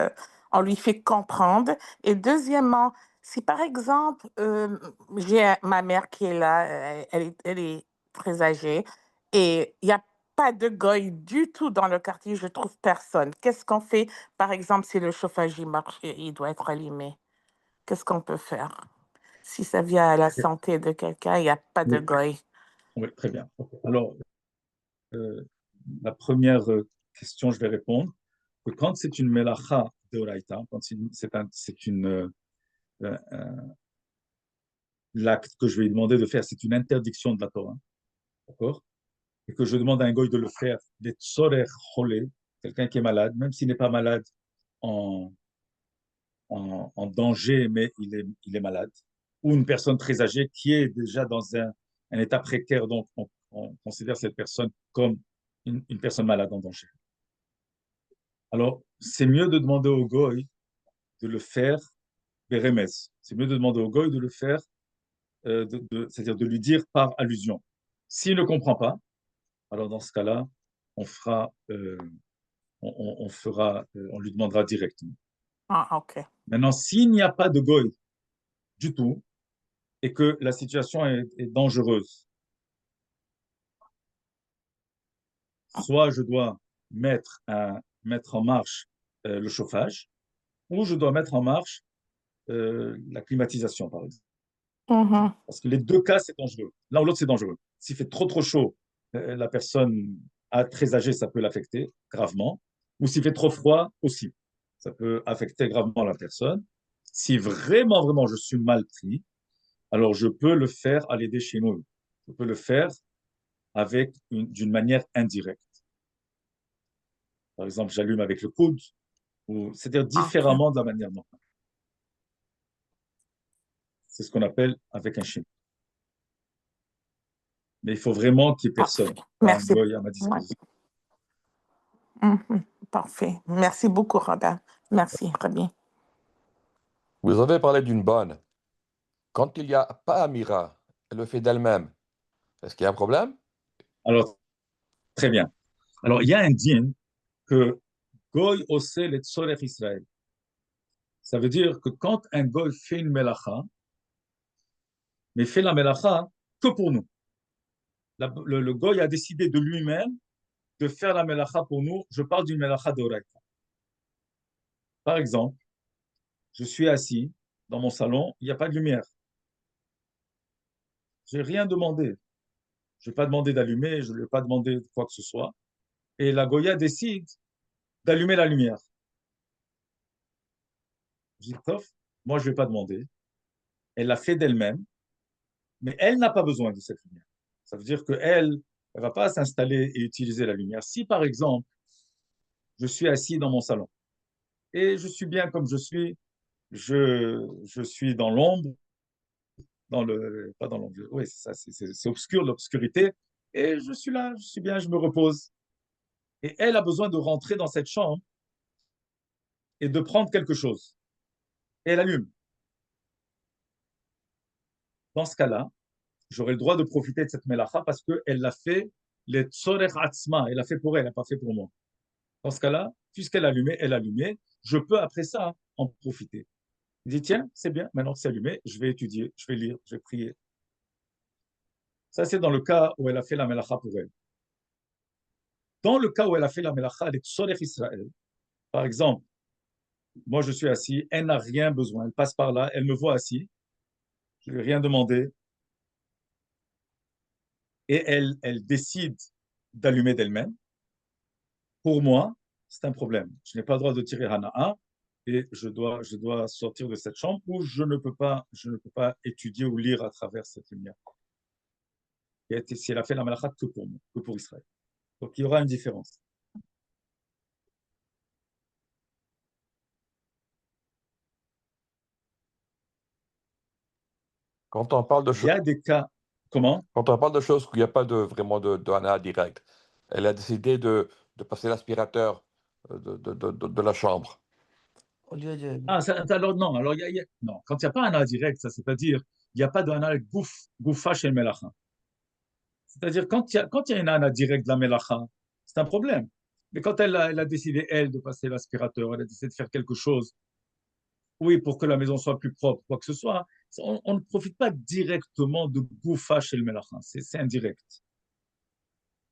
on lui fait comprendre? Et deuxièmement, si par exemple, j'ai ma mère qui est là, elle est très âgée et il n'y a pas de goy du tout dans le quartier, je trouve personne. Qu'est-ce qu'on fait, par exemple, si le chauffage il marche et il doit être allumé? Qu'est-ce qu'on peut faire? Si ça vient à la santé de quelqu'un, il n'y a pas de Oui. goy. Oui, très bien. Okay. Alors, la première question, je vais répondre que quand c'est une melacha d'oraïta, quand l'acte que je vais lui demander de faire, c'est une interdiction de la Torah, d'accord? Et que je demande à un goy de le faire, des tzorer cholé, quelqu'un qui est malade, même s'il n'est pas malade en danger, mais il est malade, ou une personne très âgée qui est déjà dans un état précaire, donc on considère cette personne comme une personne malade en danger. Alors, c'est mieux de demander au goy de le faire bérémez. C'est mieux de demander au goy de le faire, c'est-à-dire de lui dire par allusion. S'il ne comprend pas, alors dans ce cas-là, on lui demandera directement. Ah, OK. Maintenant, s'il n'y a pas de goy du tout et que la situation est dangereuse, soit je dois mettre en marche le chauffage, ou je dois mettre en marche la climatisation, par exemple. Mhm. Parce que les deux cas, c'est dangereux. L'un ou l'autre, c'est dangereux. S'il fait trop chaud, la personne très âgée, ça peut l'affecter gravement. Ou s'il fait trop froid, aussi. Ça peut affecter gravement la personne. Si vraiment, je suis mal pris, alors je peux le faire à l'aider chez nous. Je peux le faire d'une manière indirecte. Par exemple, j'allume avec le coude, c'est-à-dire Ok. différemment de la manière normale. C'est ce qu'on appelle avec un chien. Mais il faut vraiment qu'il n'y ait personne, Parfait. pas un Merci. goy à ma Ouais. disposition. Mhm. Parfait. Merci beaucoup, Robert. Merci, Rabbi. Vous avez parlé d'une bonne. Quand il n'y a pas Amira, elle le fait d'elle-même. Est-ce qu'il y a un problème? Alors, très bien. Alors, il y a un dîme que goy ose le tzorech Israël. Ça veut dire que quand un goy fait une melacha, mais fait la melacha que pour nous. Le goy a décidé de lui-même de faire la melacha pour nous. Je parle d'une melacha d'oraita. Par exemple, je suis assis dans mon salon, il n'y a pas de lumière. Je n'ai rien demandé. Je n'ai pas demandé d'allumer, je ne lui ai pas demandé quoi que ce soit. Et la Goya décide d'allumer la lumière. Je dis, Tof, moi, je ne vais pas demander. Elle l'a fait d'elle-même, mais elle n'a pas besoin de cette lumière. Ça veut dire qu'elle ne va pas s'installer et utiliser la lumière. Si, par exemple, je suis assis dans mon salon et je suis bien comme je suis, je suis dans l'ombre, pas dans l'ombre, oui, c'est ça, c'est obscur, l'obscurité, et je suis là, je suis bien, je me repose. Et elle a besoin de rentrer dans cette chambre et de prendre quelque chose. Et elle allume. Dans ce cas-là, j'aurai le droit de profiter de cette melacha parce qu'elle l'a fait, les tzorech atzma, elle l'a fait pour elle, elle n'a pas fait pour moi. Dans ce cas-là, puisqu'elle a allumé, elle a allumé, je peux après ça en profiter. Il dit, tiens, c'est bien, maintenant que c'est allumé, je vais étudier, je vais lire, je vais prier. Ça, c'est dans le cas où elle a fait la melacha pour elle. Dans le cas où elle a fait la melacha, les tzorech Israël, par exemple, moi je suis assis, elle n'a rien besoin, elle passe par là, elle me voit assis, je ne lui ai rien demandé, et elle décide d'allumer d'elle-même. Pour moi, c'est un problème. Je n'ai pas le droit de tirer Hana'a et je dois sortir de cette chambre où je ne peux pas étudier ou lire à travers cette lumière. Et si elle a fait la malachat que pour moi, que pour Israël. Donc il y aura une différence. Quand on parle de, Il y a des cas, comment? quand on parle de choses où il n'y a pas vraiment de hana direct, elle a décidé de passer l'aspirateur de la chambre. Au lieu de... Ah, alors non, non. Quand il n'y a pas un Hana direct, ça c'est-à-dire il n'y a pas de Hana goufa chez le Melacha. C'est-à-dire quand il y a une Hana direct de la Melacha, c'est un problème. Mais quand elle a décidé, elle, de passer l'aspirateur, elle a décidé de faire quelque chose, oui, pour que la maison soit plus propre, quoi que ce soit, on ne profite pas directement de goufa chez le Melacha. C'est indirect.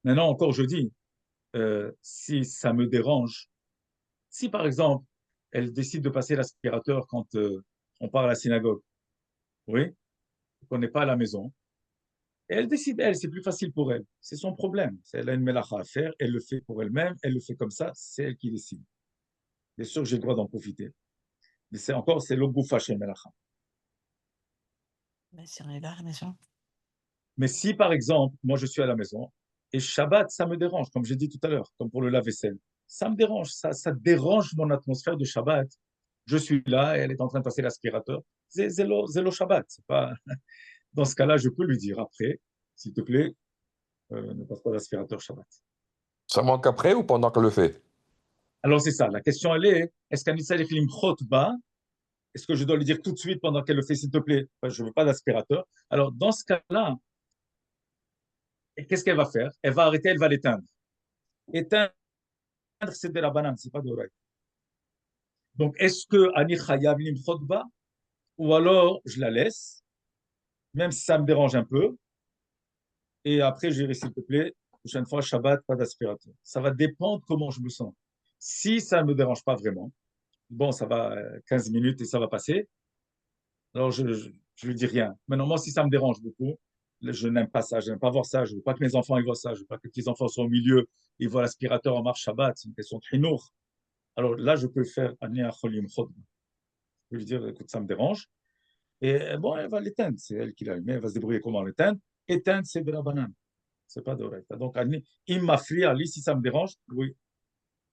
Maintenant, encore, je dis, si ça me dérange, si par exemple, elle décide de passer l'aspirateur quand on part à la synagogue, oui, qu'on n'est pas à la maison, et elle décide, elle, c'est plus facile pour elle. C'est son problème. Elle a une melacha à faire, elle le fait pour elle-même, elle le fait comme ça, c'est elle qui décide. Bien sûr, j'ai le droit d'en profiter. Mais c'est le goufa chez melacha. Mais si on est là à la maison. Mais si, par exemple, moi, je suis à la maison, et Shabbat, ça me dérange, comme j'ai dit tout à l'heure, comme pour le lave-vaisselle, ça me dérange, ça dérange mon atmosphère de Shabbat. Je suis là, et elle est en train de passer l'aspirateur. C'est le Shabbat. C'est pas... Dans ce cas-là, je peux lui dire après, s'il te plaît, ne passe pas l'aspirateur Shabbat. Ça manque après ou pendant qu'elle le fait? Alors c'est ça, la question elle est, est-ce qu'un Israël film chotba, est-ce que je dois lui dire tout de suite pendant qu'elle le fait, s'il te plaît, je ne veux pas d'aspirateur. Alors dans ce cas-là, qu'est-ce qu'elle va faire? Elle va arrêter, elle va l'éteindre. Éteindre, c'est de la banane, c'est pas d'oreille. Donc est-ce que Ani Chayav lim chotba, ou alors je la laisse, même si ça me dérange un peu, et après je dirai, s'il te plaît, prochaine fois, Shabbat, pas d'aspirateur. Ça va dépendre comment je me sens. Si ça ne me dérange pas vraiment, bon, ça va 15 minutes et ça va passer, alors je lui dis rien. Mais normalement, si ça me dérange beaucoup, je n'aime pas ça, je n'aime pas voir ça, je ne veux pas que mes enfants ils voient ça, je ne veux pas que les petits-enfants soient au milieu, ils voient l'aspirateur en marche Shabbat, c'est une question de chinour. Alors là, je peux faire Ania Cholim Chod. Je peux lui dire, écoute, ça me dérange. Et bon, elle va l'éteindre, c'est elle qui l'a allumé, elle va se débrouiller comment l'éteindre. Éteindre, c'est de la banane, c'est pas de l'oreille. Donc, il m'a fri, Ali, si ça me dérange, oui,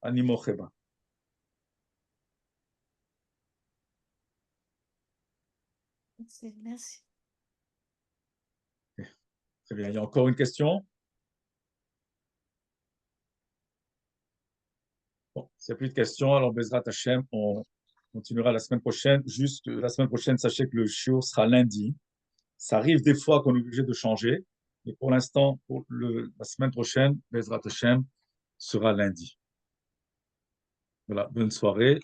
Ani Mocheba. Merci. Très bien, il y a encore une question? Bon, s'il n'y a plus de questions, alors Bezrat Hashem, on continuera la semaine prochaine. Juste la semaine prochaine, sachez que le shiur sera lundi. Ça arrive des fois qu'on est obligé de changer, mais pour l'instant, pour la semaine prochaine, Bezrat Hashem sera lundi. Voilà, bonne soirée.